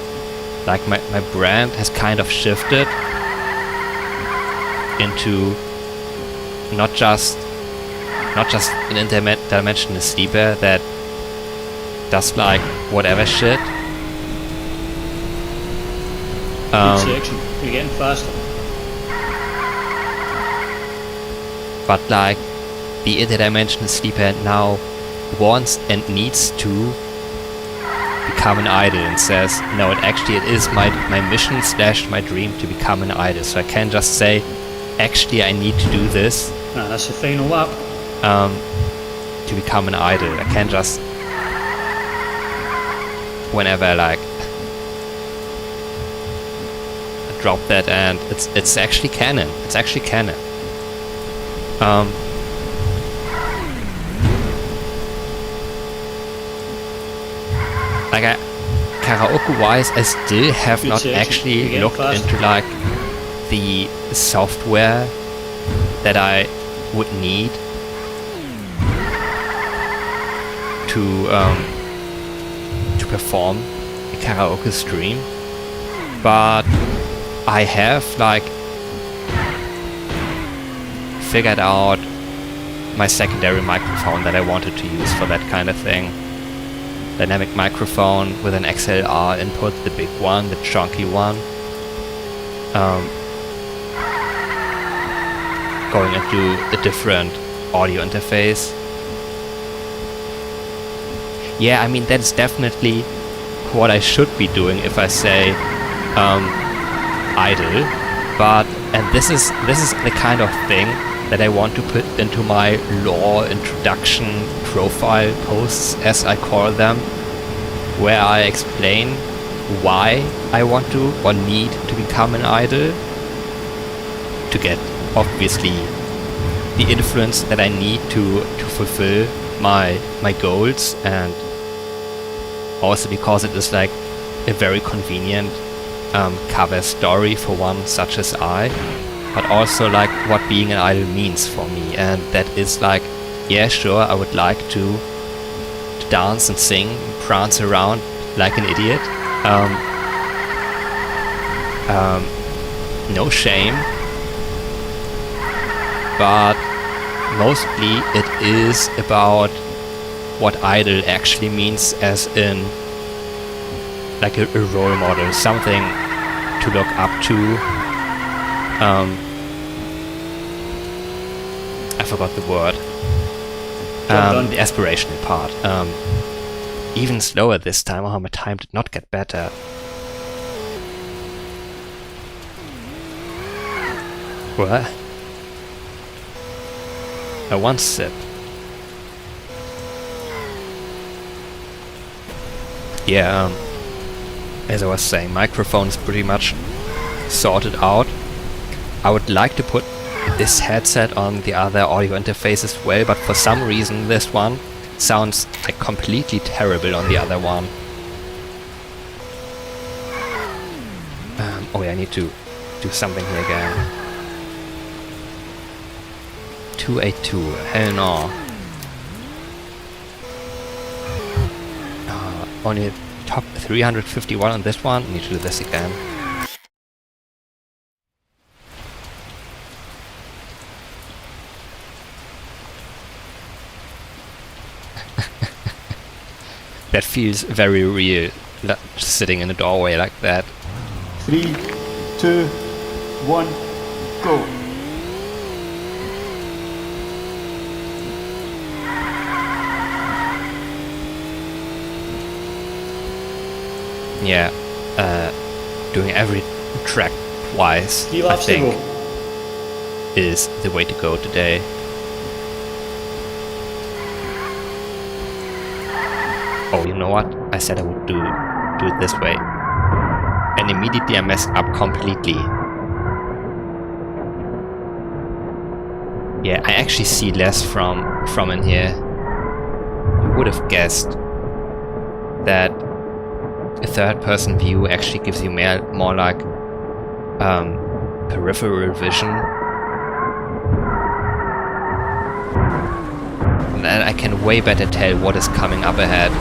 like my brand has kind of shifted into not just an interdimensional sleeper that does like whatever shit. You're getting faster. But like the interdimensional sleeper now wants and needs to become an idol and says, no, it is my mission / my dream to become an idol. So I can't just say, actually I need to do this. No, that's the final lap. To become an idol. I can't just whenever like drop that, and it's actually canon. It's actually canon. Like karaoke wise, I still have not actually looked into like the software that I would need to perform a karaoke stream, but I have like figured out my secondary microphone that I wanted to use for that kind of thing. Dynamic microphone with an XLR input, the big one, the chunky one. Going into a different audio interface. Yeah, I mean that's definitely what I should be doing if I say idle, and this is the kind of thing that I want to put into my lore introduction profile posts, as I call them, where I explain why I want to or need to become an idol, to get obviously the influence that I need to fulfill my goals, and also because it is like a very convenient cover story for one such as I, but also like what being an idol means for me. And that is like, yeah, sure, I would like to dance and sing, prance around like an idiot. No shame, but mostly it is about what idol actually means, as in like a role model, something to look up to. I forgot the word. The aspirational part. Even slower this time. Oh, my time did not get better. What? One sip. Yeah, as I was saying, microphone is pretty much sorted out. I would like to put this headset on the other audio interface as well, but for some reason this one sounds like completely terrible on the other one. Oh yeah, I need to do something here again. 282, hell no. Only top 351 on this one. I need to do this again. That feels very real, sitting in a doorway like that. 3, 2, 1, go. Yeah, doing every track twice, I think, is the way to go today. Oh, you know what? I said I would do it this way. And immediately I messed up completely. Yeah, I actually see less from in here. You would have guessed that a third-person view actually gives you more like peripheral vision. And then I can way better tell what is coming up ahead.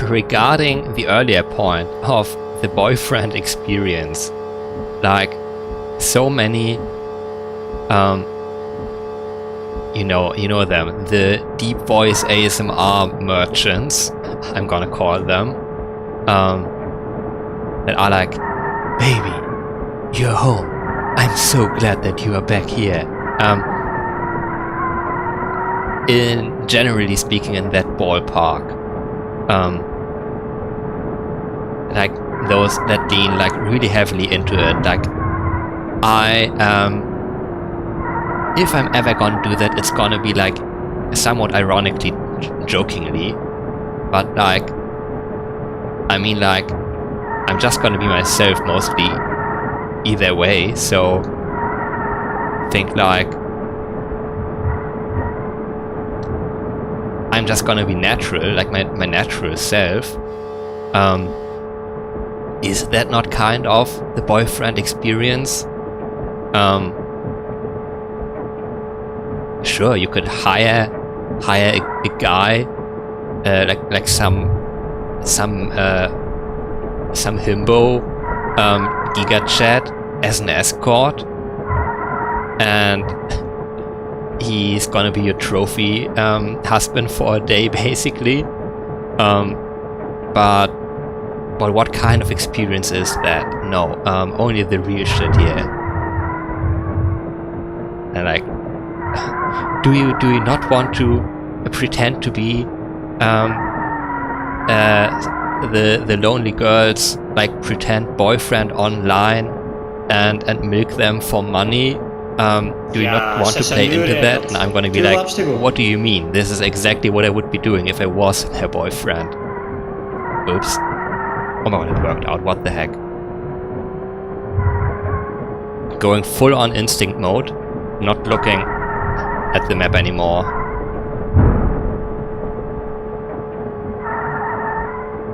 Regarding the earlier point of the boyfriend experience, like so many, you know them, the deep voice ASMR merchants, I'm gonna call them, that are like, baby, you're home. I'm so glad that you are back here. In generally speaking, in that ballpark. Like those that lean like really heavily into it, like if I'm ever gonna do that, it's gonna be like somewhat ironically, jokingly, but like I mean, like I'm just gonna be myself mostly either way, so think like I'm just gonna be natural, like my natural self. Is that not kind of the boyfriend experience? Sure, you could hire a guy, like some himbo, giga chat as an escort, and he's gonna be your trophy husband for a day, basically. But what kind of experience is that? No, only the real shit here. And like, do you not want to pretend to be the lonely girl's like pretend boyfriend online and milk them for money? Do you not want to play into that? And I'm gonna be like, what do you mean? This is exactly what I would be doing if I was her boyfriend. Oops. Oh my god, it worked out, what the heck. Going full on instinct mode, not looking at the map anymore.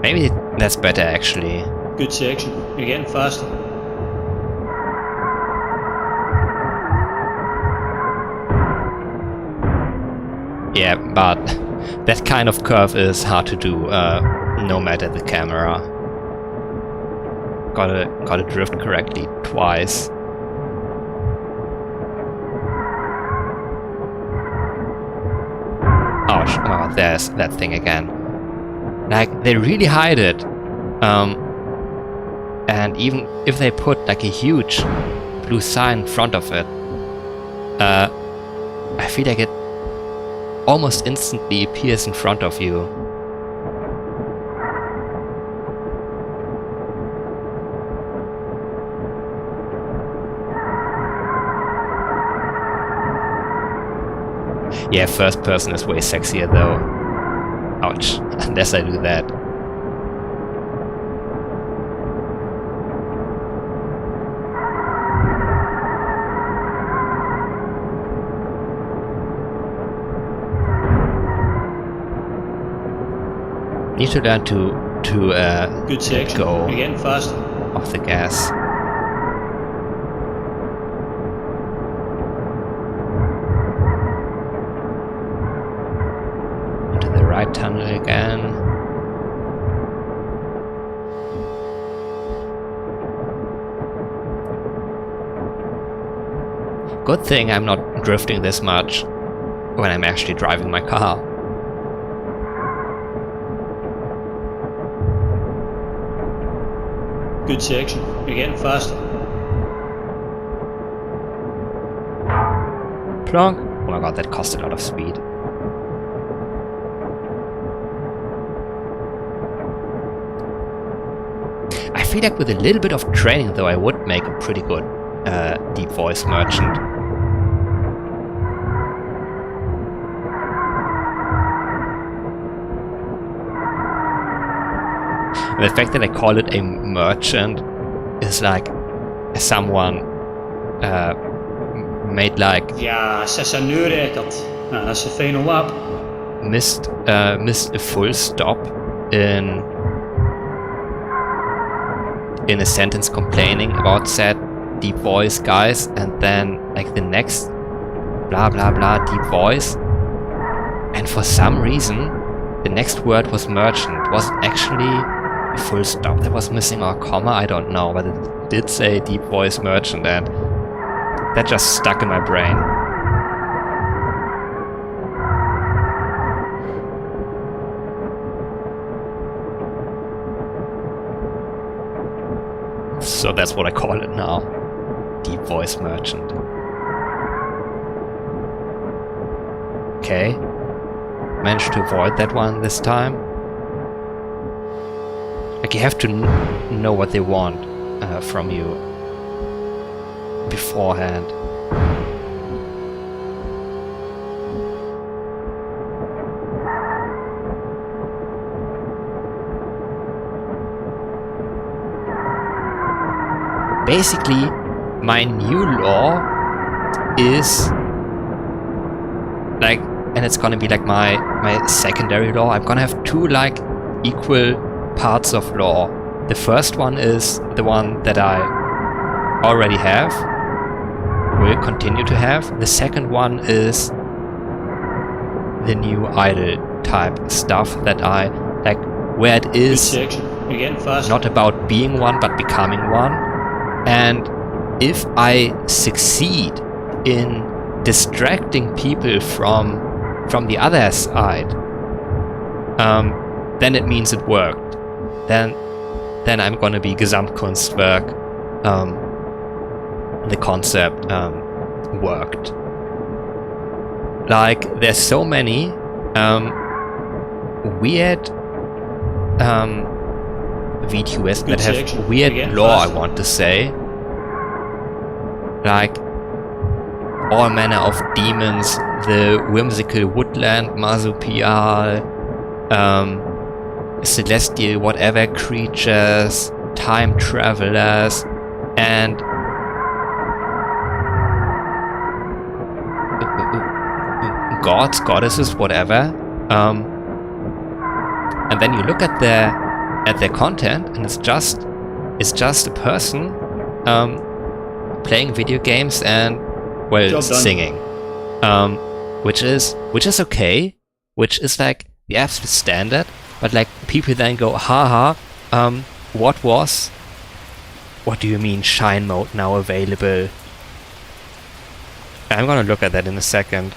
Maybe that's better actually. Good section, you're getting faster. Yeah, but that kind of curve is hard to do, no matter the camera. Gotta drift correctly twice. Ouch, oh, there's that thing again. Like, they really hide it. And even if they put like a huge blue sign in front of it, I feel like it almost instantly appears in front of you. Yeah, first person is way sexier though. Ouch, unless I do that. Need to learn to Good section. go You're getting faster. off the gas. Into the right tunnel again. Good thing I'm not drifting this much when I'm actually driving my car. Good section. You're getting faster. Plonk. Oh my god, that cost a lot of speed. I feel like with a little bit of training though, I would make a pretty good deep voice merchant. And the fact that I call it a merchant is like someone made like... Ja, 6 uur record. Nou, dat is een fijne wap. Missed a full stop in a sentence complaining about said deep voice guys, and then like the next blah blah blah deep voice, and for some reason the next word was merchant, wasn't actually a full stop. That was missing a comma, I don't know, but it did say deep voice merchant, and that just stuck in my brain. So that's what I call it now. Deep voice merchant. Okay. Managed to avoid that one this time. Like, you have to know what they want from you beforehand. Basically, my new law is like, and it's gonna be like my secondary law. I'm gonna have two like equal parts of law. The first one is the one that I already have, will continue to have. The second one is the new idle type stuff that I like, where it is not about being one but becoming one. And if I succeed in distracting people from the other side, then it means it worked. Then I'm gonna be Gesamtkunstwerk. The concept worked. Like, there's so many weird VTUS that have weird lore, I want to say. Like, all manner of demons, the whimsical woodland marsupial, celestial whatever creatures, time travelers, and gods, goddesses, whatever. And then you look at their content, and it's just a person playing video games and, well, singing, which is okay, which is like the absolute standard. But like people then go, haha, what do you mean shine mode now available? I'm gonna look at that in a second.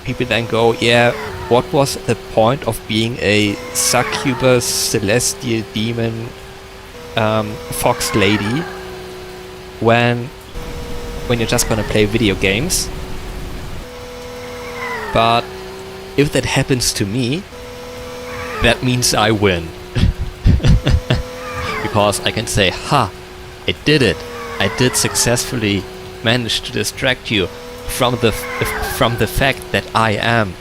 People then go, yeah, what was the point of being a succubus, celestial demon, fox lady when you're just gonna play video games? But if that happens to me, that means I win. Because I can say, ha, I did it. I did successfully manage to distract you from the fact that I am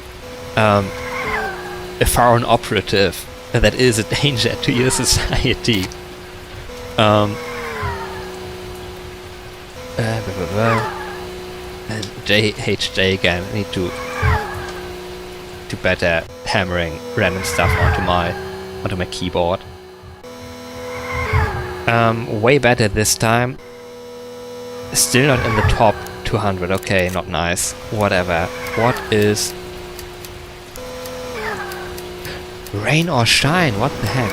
a foreign operative that is a danger to your society. JHJ again. I need to better hammering random stuff onto my keyboard. Way better this time. Still not in the top 200. Okay, not nice. Whatever. What is rain or shine? What the heck?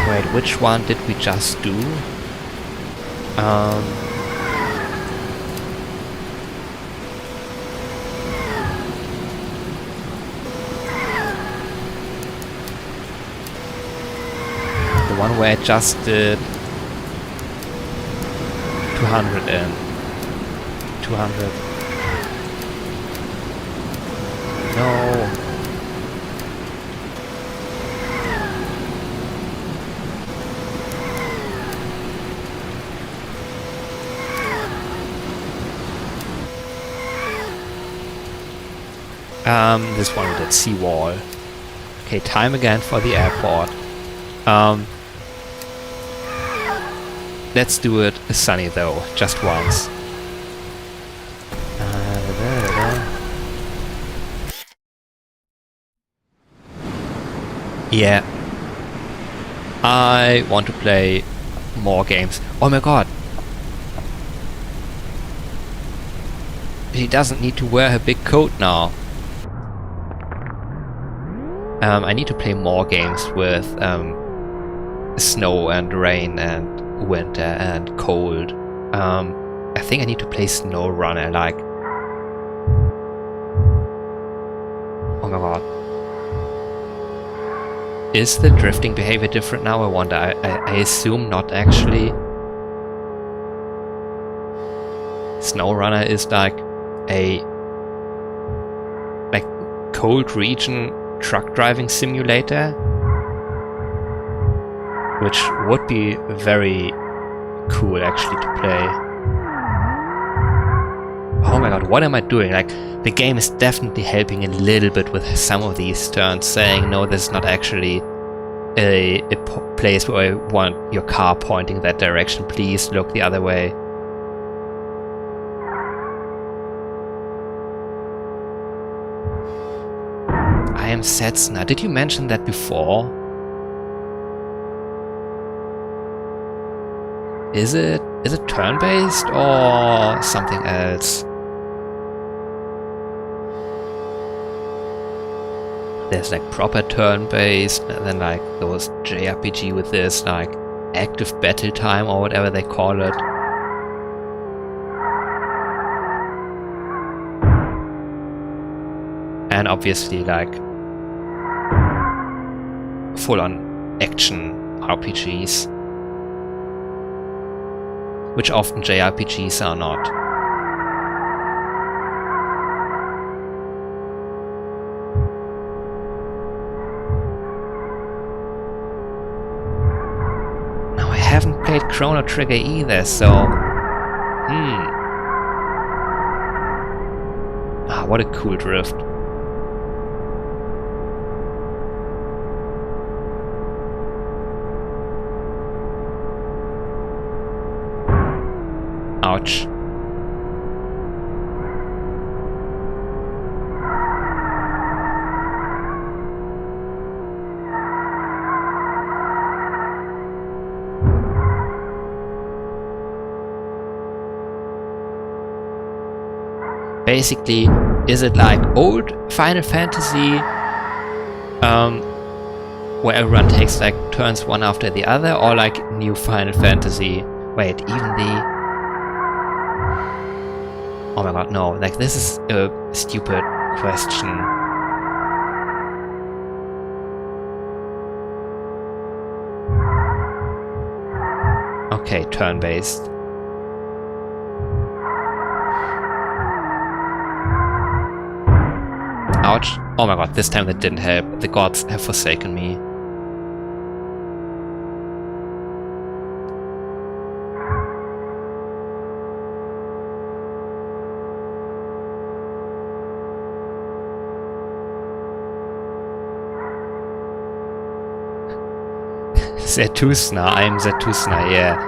Wait, which one did we just do? The one where I just did 200 in 200. No. This one with that seawall. Okay, time again for the airport. Let's do it sunny though, just once. Yeah. I want to play more games. Oh my god. She doesn't need to wear her big coat now. I need to play more games with snow and rain and winter and cold. I think I need to play SnowRunner, like... Oh my god. Is the drifting behavior different now? I wonder. I assume not actually. SnowRunner is like a... like cold region truck driving simulator, which would be very cool actually to play. Oh my god, what am I doing? Like, the game is definitely helping a little bit with some of these turns, saying no, this is not actually a place where I want your car pointing that direction, please look the other way. I am Setsuna. Did you mention that before? Is it turn-based or something else? There's like proper turn-based, and then like those JRPG with this like active battle time or whatever they call it. And obviously like full-on action RPGs, which often JRPGs are not. Now I haven't played Chrono Trigger either, so... Ah, what a cool drift. Ouch. basically, is it like old Final Fantasy, where everyone takes like turns one after the other, or like new Final Fantasy? Wait, even the... Oh my god, no, like this is a stupid question. Okay, turn-based. Ouch. Oh my god, this time that didn't help. The gods have forsaken me. Zethusna, I'm Zethusna, yeah.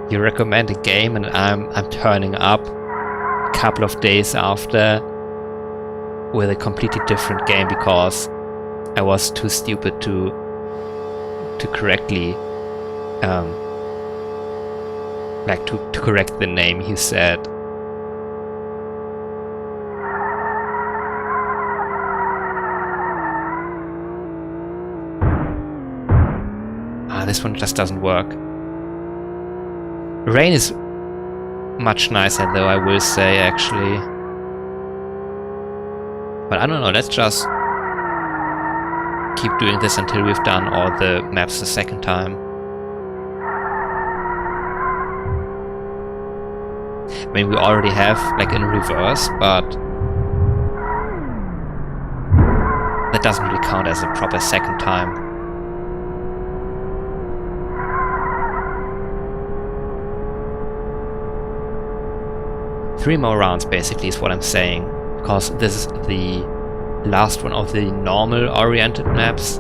You recommend a game and I'm turning up a couple of days after with a completely different game because I was too stupid to correctly like to correct the name he said. This one just doesn't work. Rain is much nicer though, I will say, actually. But I don't know, let's just keep doing this until we've done all the maps the second time. I mean, we already have, like, in reverse, but that doesn't really count as a proper second time. Three more rounds basically is what I'm saying, because this is the last one of the normal oriented maps.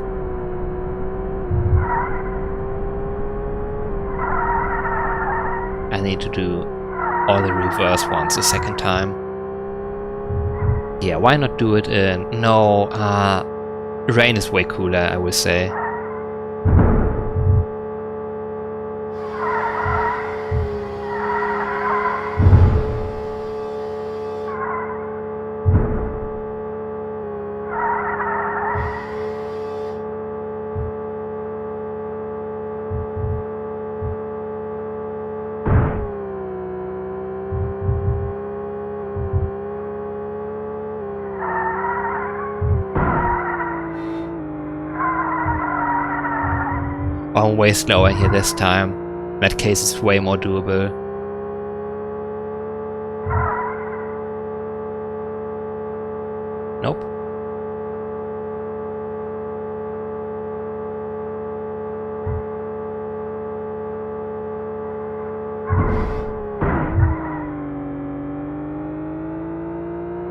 I need to do all the reverse ones a second time. Yeah, why not do it in... No, Rain is way cooler, I will say. I'm way slower here this time. That case is way more doable. Nope.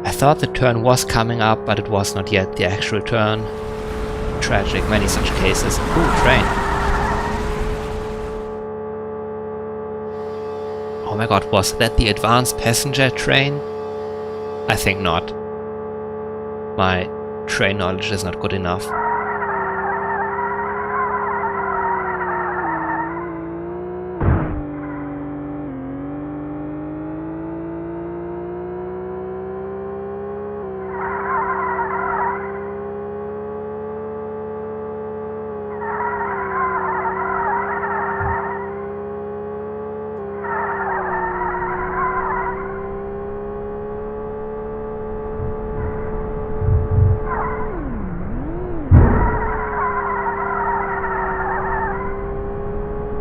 I thought the turn was coming up, but it was not yet the actual turn. Tragic, many such cases. Ooh, train. Oh my god, was that the advanced passenger train? I think not. My train knowledge is not good enough.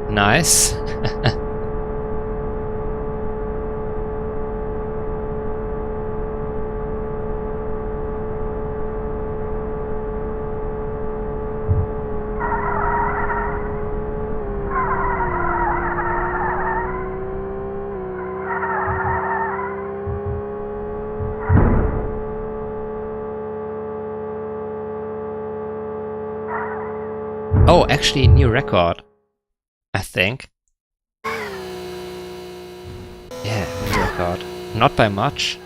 Nice. Oh, actually, new record. I think. Yeah, new record. Not by much.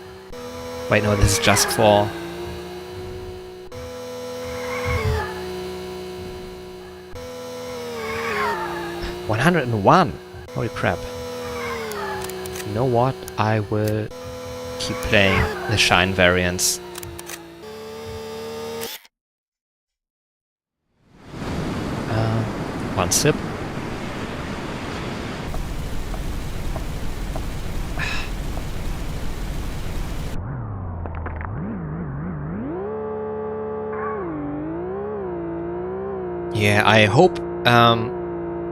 Wait, no, this is just for... ...101! Holy crap. You know what? I will keep playing the Shine variants. One sip. Yeah, I hope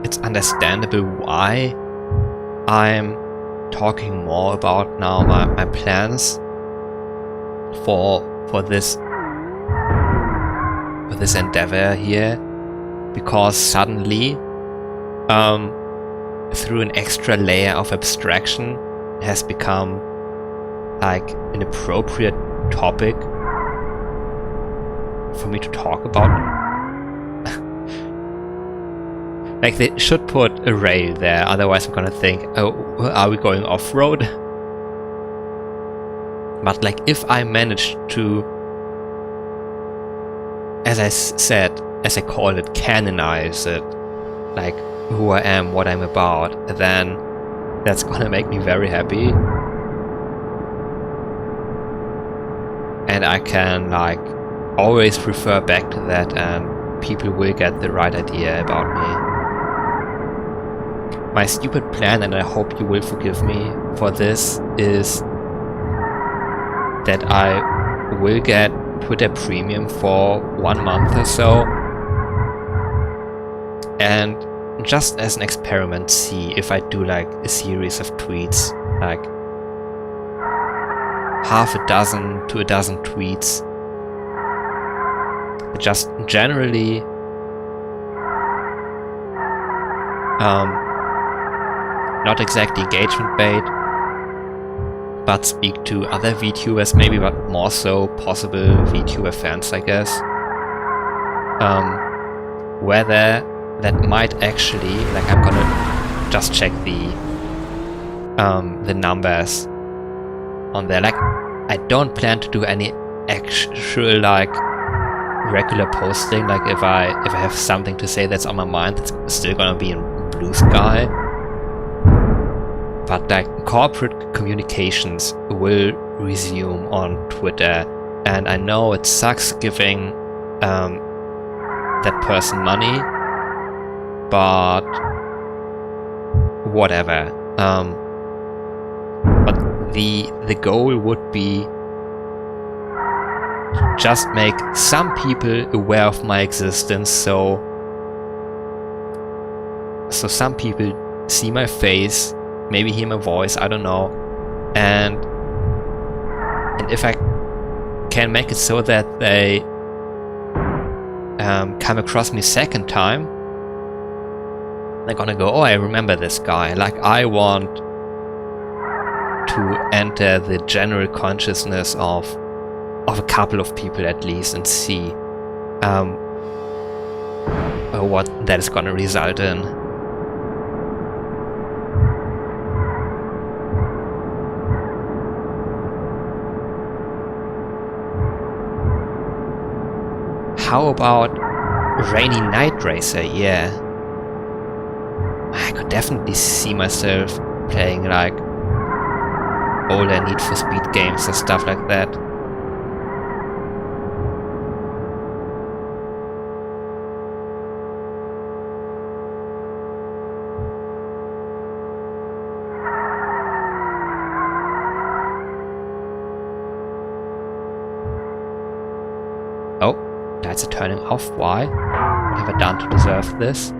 it's understandable why I'm talking more about now my plans for this endeavor here, because suddenly through an extra layer of abstraction it has become like an appropriate topic for me to talk about. Like, they should put a rail there, otherwise I'm gonna think, oh, are we going off-road? But like, if I manage to, as I said, as I call it, canonize it, like who I am, what I'm about, then that's gonna make me very happy. And I can like always refer back to that, and people will get the right idea about me. My stupid plan, and I hope you will forgive me for this, is that I will get Twitter Premium for 1 month or so, and just as an experiment see if I do like a series of tweets, like half a dozen to a dozen tweets, just generally not exactly engagement bait, but speak to other VTubers maybe, but more so possible VTuber fans, I guess. Whether that might actually, like, I'm gonna just check the numbers on there. Like, I don't plan to do any actual like regular posting. Like, if I have something to say that's on my mind, it's still gonna be in Blue Sky. But like, corporate communications will resume on Twitter, and I know it sucks giving that person money, but whatever. But the goal would be just make some people aware of my existence, so some people see my face, maybe hear my voice, I don't know, and if I can make it so that they come across me second time, they're gonna go, oh, I remember this guy. Like, I want to enter the general consciousness of a couple of people at least, and see what that is gonna result in. How about Rainy Night Racer? Yeah, I could definitely see myself playing like older Need for Speed games and stuff like that. Oh, lights are turning off. Why? What have I done to deserve this?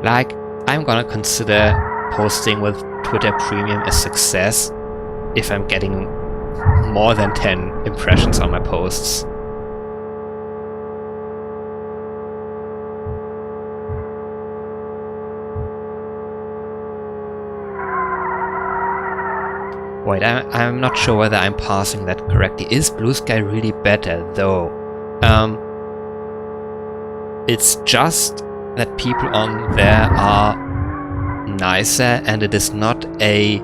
Like, I'm gonna consider posting with Twitter Premium a success if I'm getting more than 10 impressions on my posts. Wait, I'm not sure whether I'm parsing that correctly. Is Blue Sky really better, though? It's just that people on there are nicer, and it is not a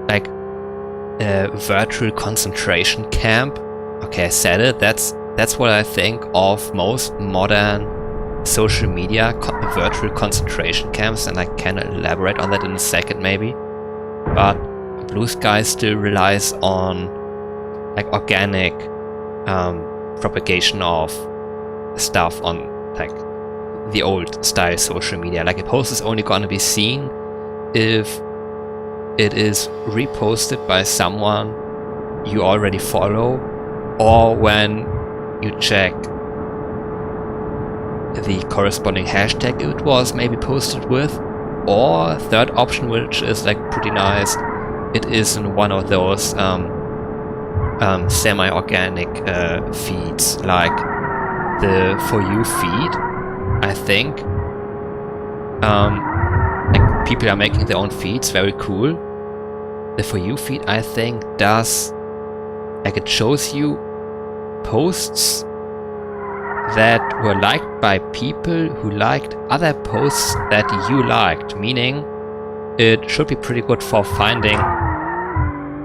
like a virtual concentration camp. Okay, I said it. That's what I think of most modern social media virtual concentration camps, and I can elaborate on that in a second maybe. But Blue Sky still relies on like organic propagation of stuff on like the old style social media. Like a post is only gonna be seen if it is reposted by someone you already follow, or when you check the corresponding hashtag it was maybe posted with, or third option, which is like pretty nice, it is in one of those semi-organic feeds, like the For You feed, I think. Like people are making their own feeds, very cool. The For You feed, I think, does like it shows you posts that were liked by people who liked other posts that you liked, meaning it should be pretty good for finding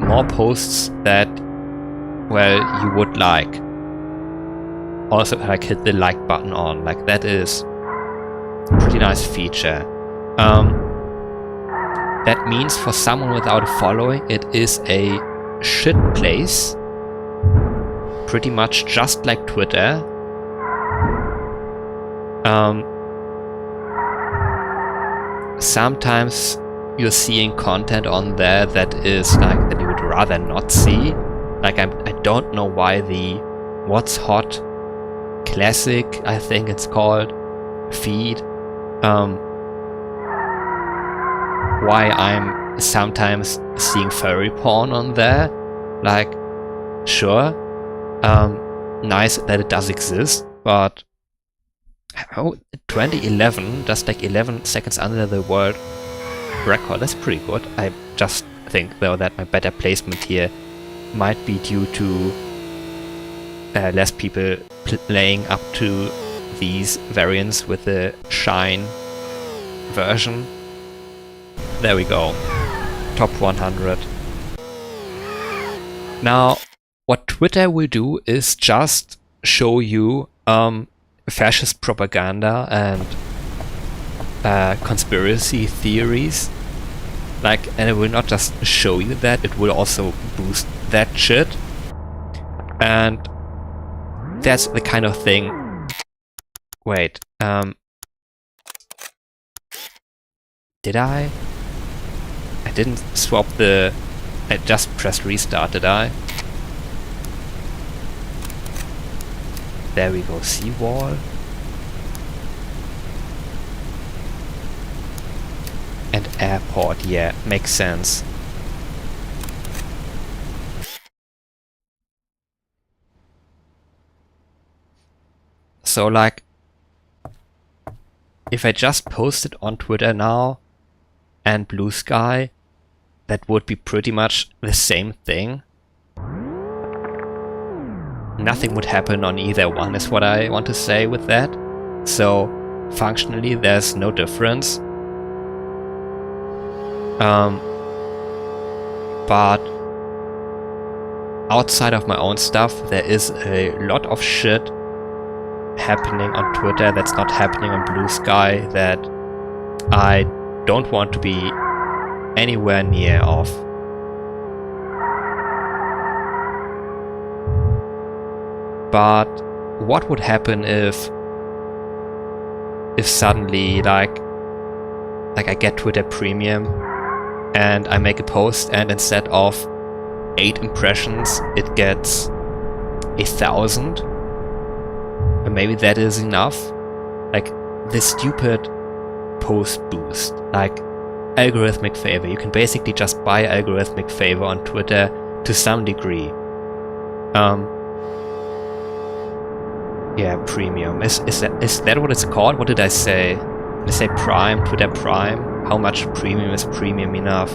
more posts that, well, you would like. Also, like, hit the like button on, like, that is a pretty nice feature. That means for someone without a following, it is a shit place, pretty much just like Twitter. Sometimes you're seeing content on there that is like that you would rather not see. Like I don't know why the What's Hot Classic, I think it's called, feed, why I'm sometimes seeing furry porn on there. Like, sure, nice that it does exist, but 2011, just like 11 seconds under the world record, that's pretty good. I just think though that my better placement here might be due to less people playing up to these variants with the Shine version. There we go. Top 100. Now, what Twitter will do is just show you fascist propaganda and conspiracy theories. Like, and it will not just show you that, it will also boost that shit. And that's the kind of thing. Wait, did I? I didn't swap the... I just pressed restart, did I? There we go, seawall. And airport, yeah, makes sense. So like, if I just post it on Twitter now and Blue Sky, that would be pretty much the same thing. Nothing would happen on either one is what I want to say with that. So functionally there's no difference. But outside of my own stuff, there is a lot of shit happening on Twitter that's not happening on Blue Sky that I don't want to be anywhere near of. But what would happen if suddenly like I get Twitter Premium and I make a post and instead of 8 impressions it gets 1,000? And maybe that is enough. Like the stupid post boost, like algorithmic favor. You can basically just buy algorithmic favor on Twitter to some degree. Yeah, premium. Is that what it's called? What did I say? Did I say Prime? Twitter Prime? How much premium is premium enough?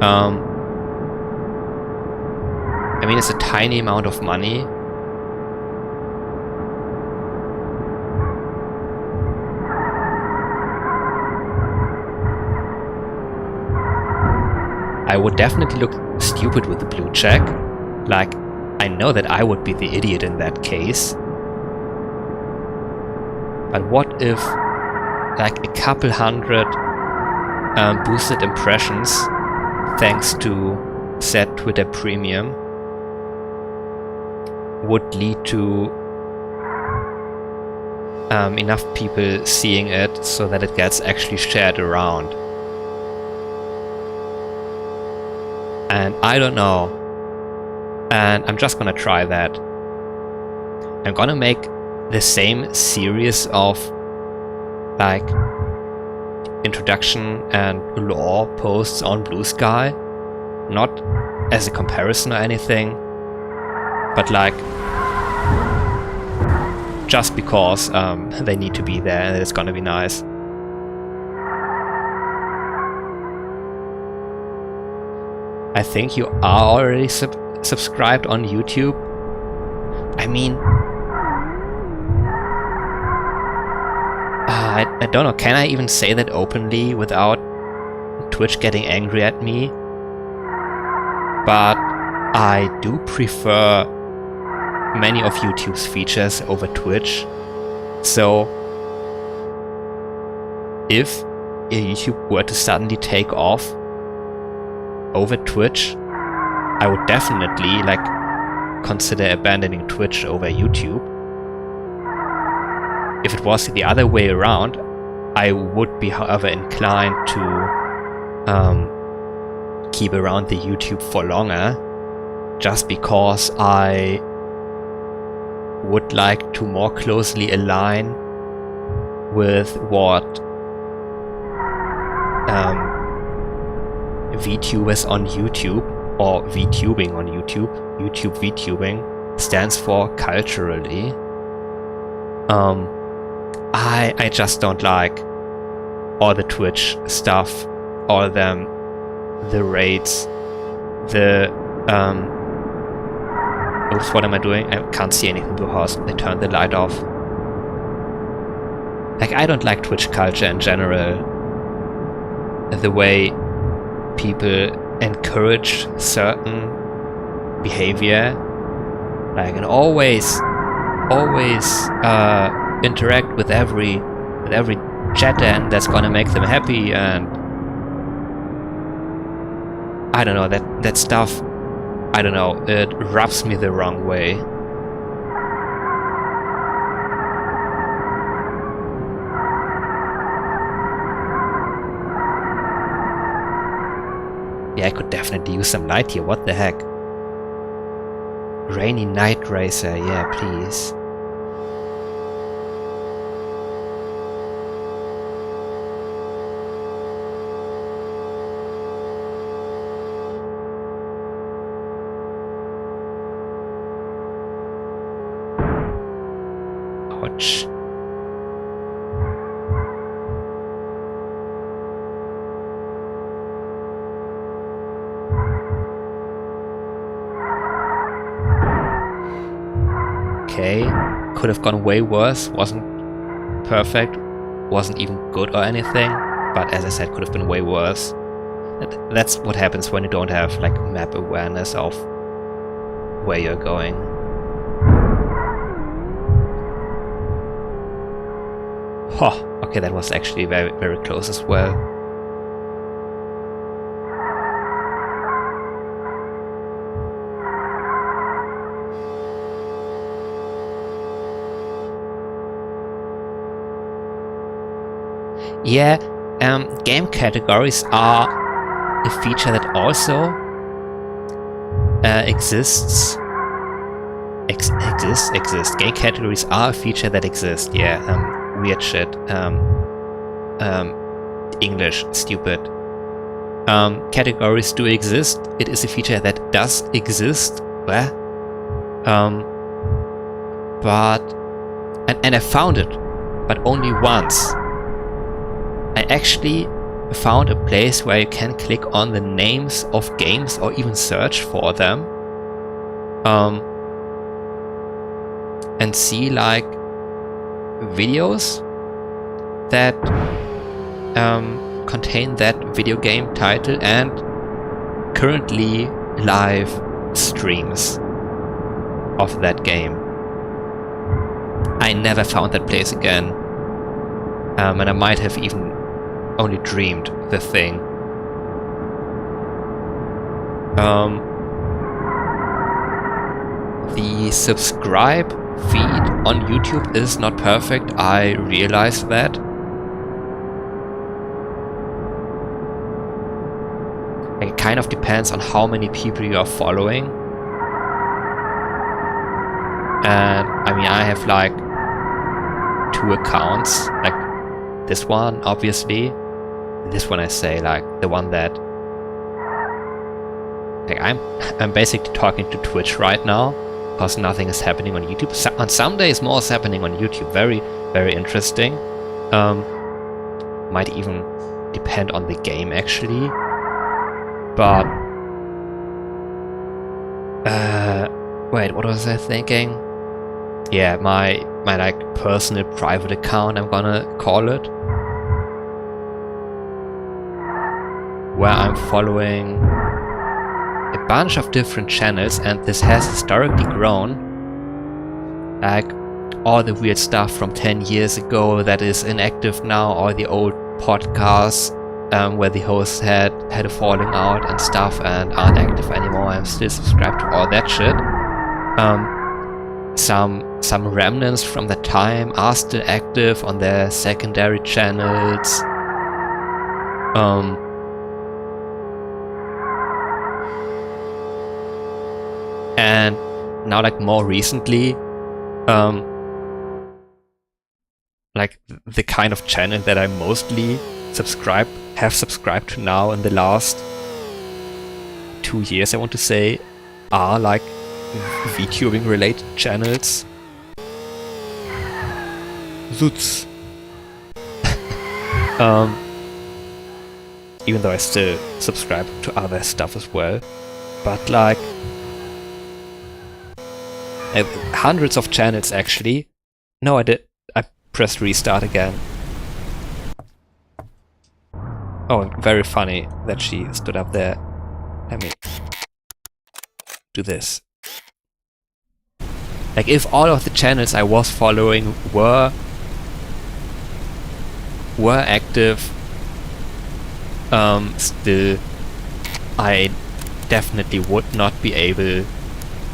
I mean, it's a tiny amount of money. I would definitely look stupid with the blue check. Like, I know that I would be the idiot in that case. But what if, like, a couple hundred boosted impressions, thanks to said Twitter Premium, would lead to enough people seeing it so that it gets actually shared around. And I don't know. And I'm just gonna try that. I'm gonna make the same series of like introduction and lore posts on Blue Sky, not as a comparison or anything, but like just because they need to be there and it's gonna be nice. I think you are already subscribed on YouTube. I mean, I don't know, can I even say that openly without Twitch getting angry at me? But I do prefer many of YouTube's features over Twitch. So if YouTube were to suddenly take off over Twitch, I would definitely like consider abandoning Twitch over YouTube. If it was the other way around, I would be, however, inclined to keep around the YouTube for longer, just because I would like to more closely align with what VTubers on YouTube, or VTubing on YouTube, YouTube VTubing, stands for culturally. I just don't like all the Twitch stuff, all them, the raids, the oops, what am I doing? I can't see anything because they turned the light off. Like, I don't like Twitch culture in general. The way people encourage certain behavior, like, and always interact with every chatter, and that's gonna make them happy, and I don't know, that stuff, I don't know, it rubs me the wrong way. Yeah, I could definitely use some light here, what the heck. Rainy Night Racer, yeah, please. Ouch. Okay, could have gone way worse, wasn't perfect, wasn't even good or anything, but as I said, could have been way worse. That's what happens when you don't have like map awareness of where you're going. Oh, okay, that was actually very, very close as well. Yeah, game categories are a feature that also exists. Exists. Game categories are a feature that exists. Yeah. Weird shit. English. Stupid. Categories do exist. It is a feature that does exist. But and I found it, but only once. I actually found a place where you can click on the names of games or even search for them, and see like videos that contain that video game title and currently live streams of that game. I never found that place again. And I might have even only dreamed the thing. The subscribe feed on YouTube is not perfect, I realized that. It kind of depends on how many people you are following. And I mean, I have like 2 accounts, like this one, obviously. This one I say, like the one that, like I'm basically talking to Twitch right now, because nothing is happening on YouTube. On some days more is happening on YouTube. Very, very interesting. Might even depend on the game actually. But wait, what was I thinking? Yeah, my like personal private account, I'm gonna call it, where I'm following a bunch of different channels, and this has historically grown. Like all the weird stuff from 10 years ago that is inactive now, or the old podcasts where the hosts had a falling out and stuff and aren't active anymore. I'm still subscribed to all that shit. Some remnants from that time are still active on their secondary channels. And now, like more recently, like the kind of channel that I mostly have subscribed to now in the last 2 years, I want to say, are like VTubing related channels. Zoots. Even though I still subscribe to other stuff as well. But like hundreds of channels actually. No, I pressed restart again. Oh, very funny that she stood up there. Let me do this. Like if all of the channels I was following were active, still I definitely would not be able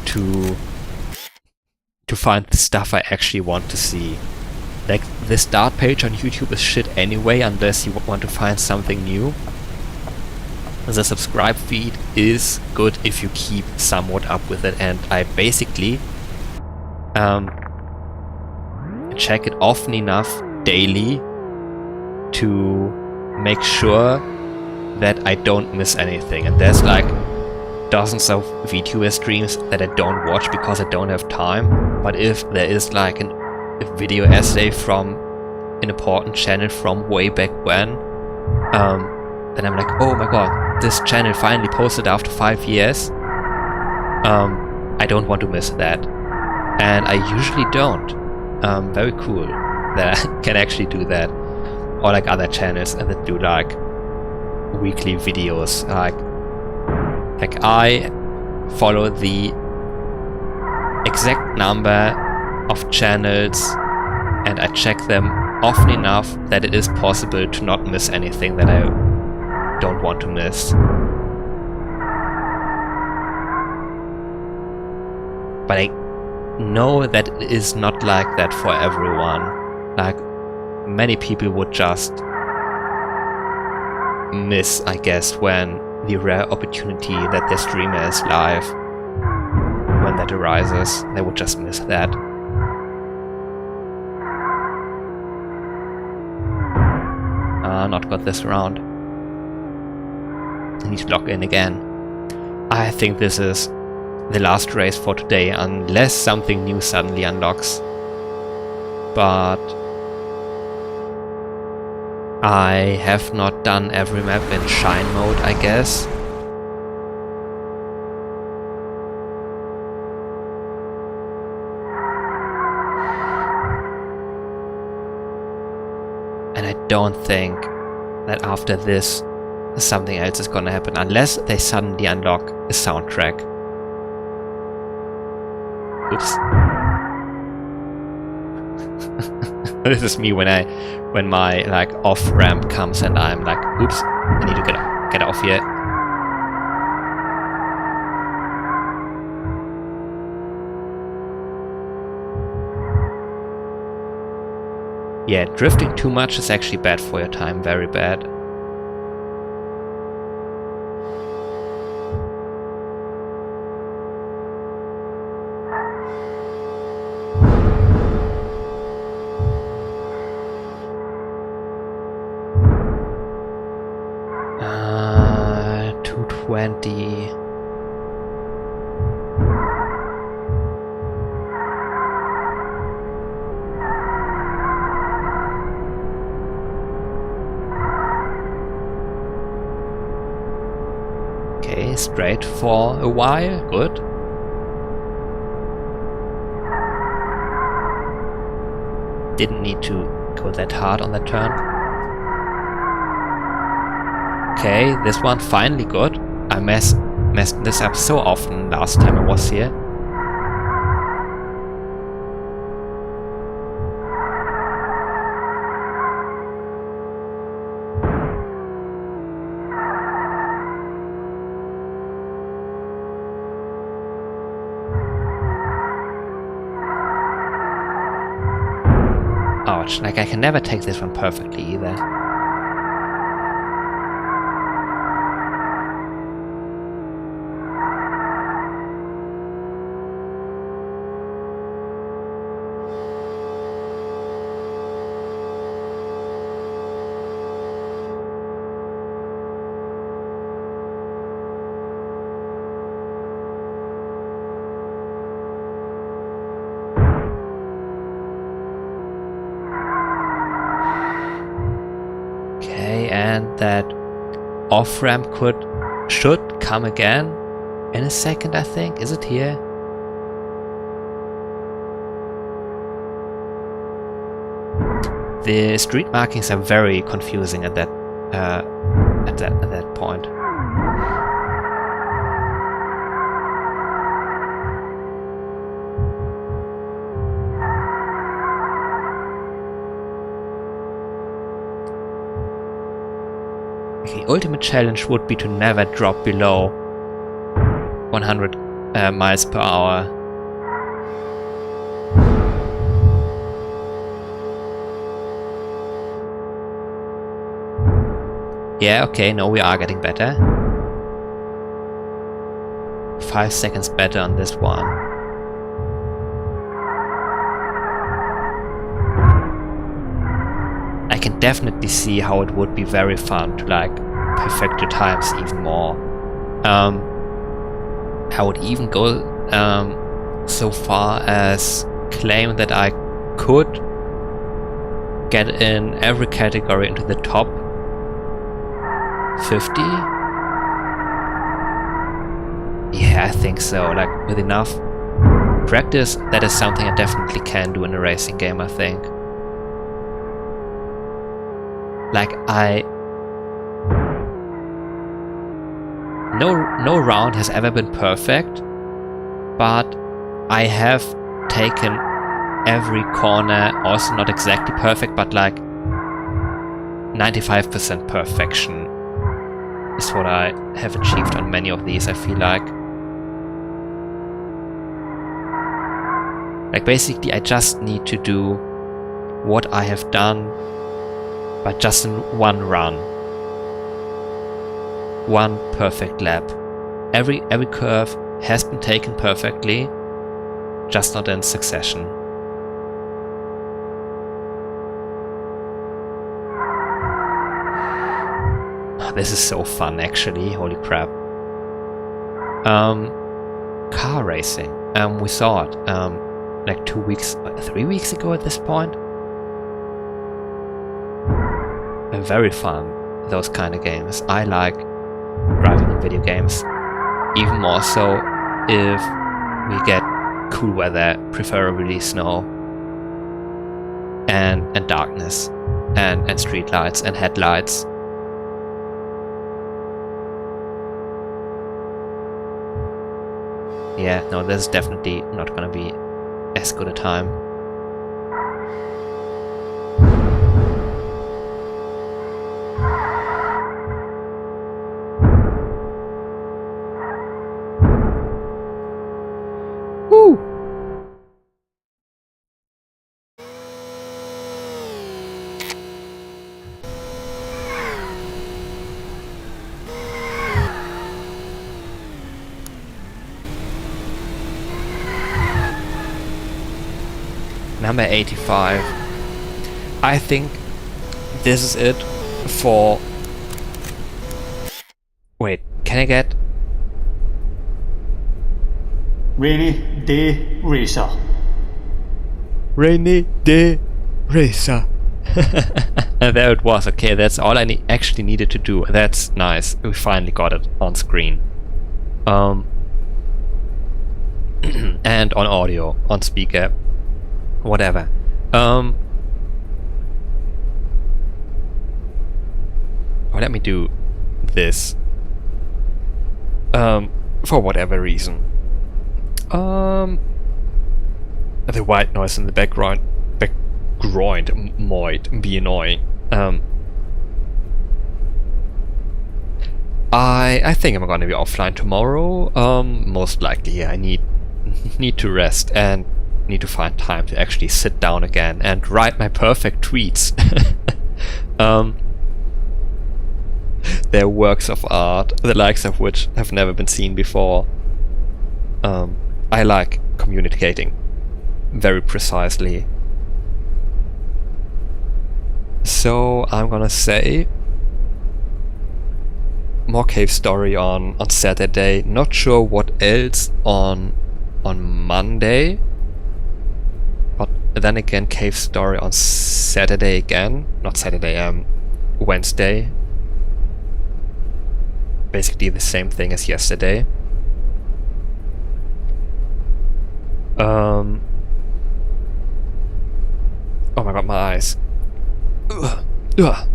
to find the stuff I actually want to see. Like the start page on YouTube is shit anyway, unless you want to find something new. The subscribe feed is good if you keep somewhat up with it, and I basically check it often enough daily to make sure that I don't miss anything. And there's like dozens of VTuber streams that I don't watch because I don't have time. But if there is like a video essay from an important channel from way back when, then I'm like, oh my god, this channel finally posted after 5 years. I don't want to miss that. And I usually don't. Very cool that I can actually do that. Or like other channels that do like weekly videos. Like I follow the exact number of channels and I check them often enough that it is possible to not miss anything that I don't want to miss. But I know that it is not like that for everyone. Like many people would just miss, I guess, when the rare opportunity that their streamer is live, when that arises, they would just miss that. Not got this round. I need to log in again. I think this is the last race for today, unless something new suddenly unlocks. But I have not done every map in Shine mode, I guess. And I don't think that after this something else is gonna happen, unless they suddenly unlock a soundtrack. Oops. This is me when my like off ramp comes and I'm like, oops, I need to get off here. Yeah, drifting too much is actually bad for your time, very bad. Okay, straight for a while, good. Didn't need to go that hard on that turn. Okay, this one finally good. I messed this up so often last time I was here. Ouch, like I can never take this one perfectly either. And that off-ramp should come again in a second, I think. Is it here? The street markings are very confusing at that point. The ultimate challenge would be to never drop below 100 miles per hour. Yeah, okay, no, we are getting better. 5 seconds better on this one. I can definitely see how it would be very fun to like perfect your times even more. I would even go so far as claim that I could get in every category into the top 50. Yeah, I think so. Like with enough practice, that is something I definitely can do in a racing game, I think. Like no round has ever been perfect, but I have taken every corner, also not exactly perfect, but like 95% perfection is what I have achieved on many of these, I feel like. Like basically I just need to do what I have done, but just in one run. One perfect lap. Every curve has been taken perfectly, just not in succession. Oh, this is so fun actually, holy crap. Car racing. We saw it like 3 weeks ago at this point. Very fun, those kind of games. I like driving in video games, even more so if we get cool weather, preferably snow and darkness and street lights and headlights. Yeah, no, this is definitely not gonna be as good a time. Woo! Number 85. I think this is it for... Wait, can I get... Rainy Day Racer. Rainy Day Racer. And there it was. Okay, that's all I actually needed to do. That's nice. We finally got it on screen. And on audio, on speaker, whatever. Or let me do this. For whatever reason. The white noise in the background might be annoying. I think I'm gonna be offline tomorrow. Most likely, yeah. I need to rest and need to find time to actually sit down again and write my perfect tweets. They're works of art, the likes of which have never been seen before. I like communicating very precisely. So I'm gonna say more cave story on Saturday. Not sure what else on Monday. But then again, cave story on Saturday again. Not Saturday, Wednesday. Basically the same thing as yesterday. Oh my god, my eyes. Yeah,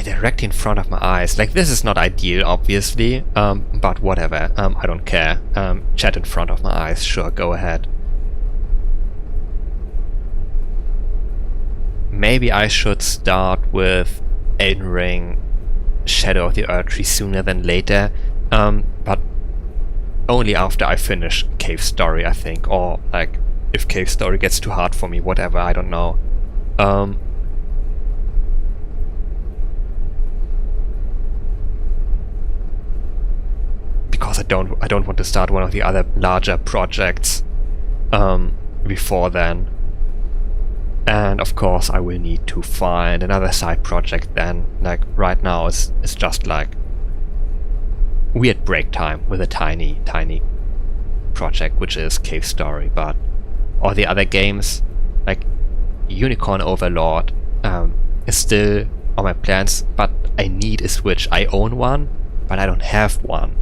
directly in front of my eyes. Like, this is not ideal, obviously, but whatever. I don't care. Chat in front of my eyes, sure, go ahead. Maybe I should start with Elden Ring, Shadow of the Erdtree sooner than later, but only after I finish Cave Story, I think, or like if Cave Story gets too hard for me, whatever, I don't know. Because I don't want to start one of the other larger projects before then. And of course I will need to find another side project then. Like right now it's just like weird break time with a tiny project, which is Cave Story, but all the other games like Unicorn Overlord is still on my plans, but I need a Switch. I own one, but I don't have one.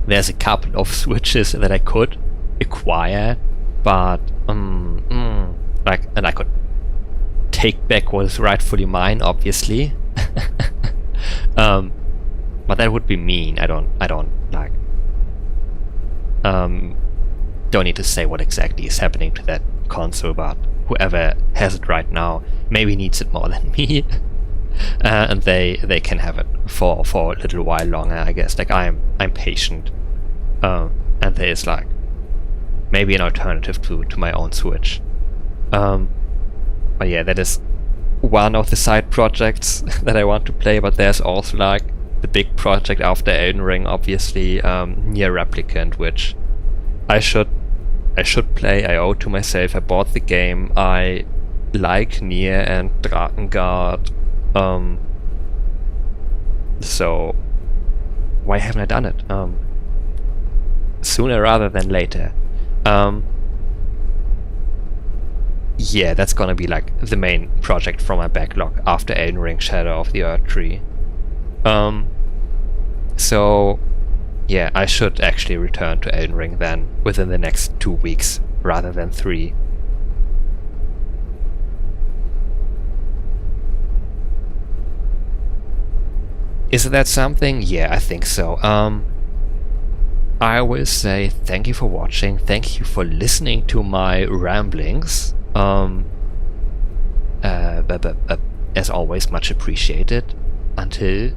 There's a couple of Switches that I could acquire, but like, and I could take back what is rightfully mine, obviously. But that would be mean. I don't like don't need to say what exactly is happening to that console, but whoever has it right now maybe needs it more than me. And they can have it for a little while longer, I guess. Like I'm patient, and there is like maybe an alternative to my own Switch. But yeah, that is one of the side projects that I want to play. But there's also like the big project after Elden Ring, obviously, Nier Replicant, which I should play. I owe to myself. I bought the game. I like Nier and Drakengard. So why haven't I done it? Sooner rather than later. Yeah, that's gonna be like the main project from my backlog after Elden Ring, Shadow of the Erdtree. So yeah, I should actually return to Elden Ring then within the next 2 weeks rather than 3. Is that something? Yeah, I think so. I will say thank you for watching, thank you for listening to my ramblings. As always, much appreciated. Until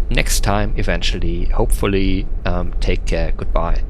next time, eventually, hopefully, take care, goodbye.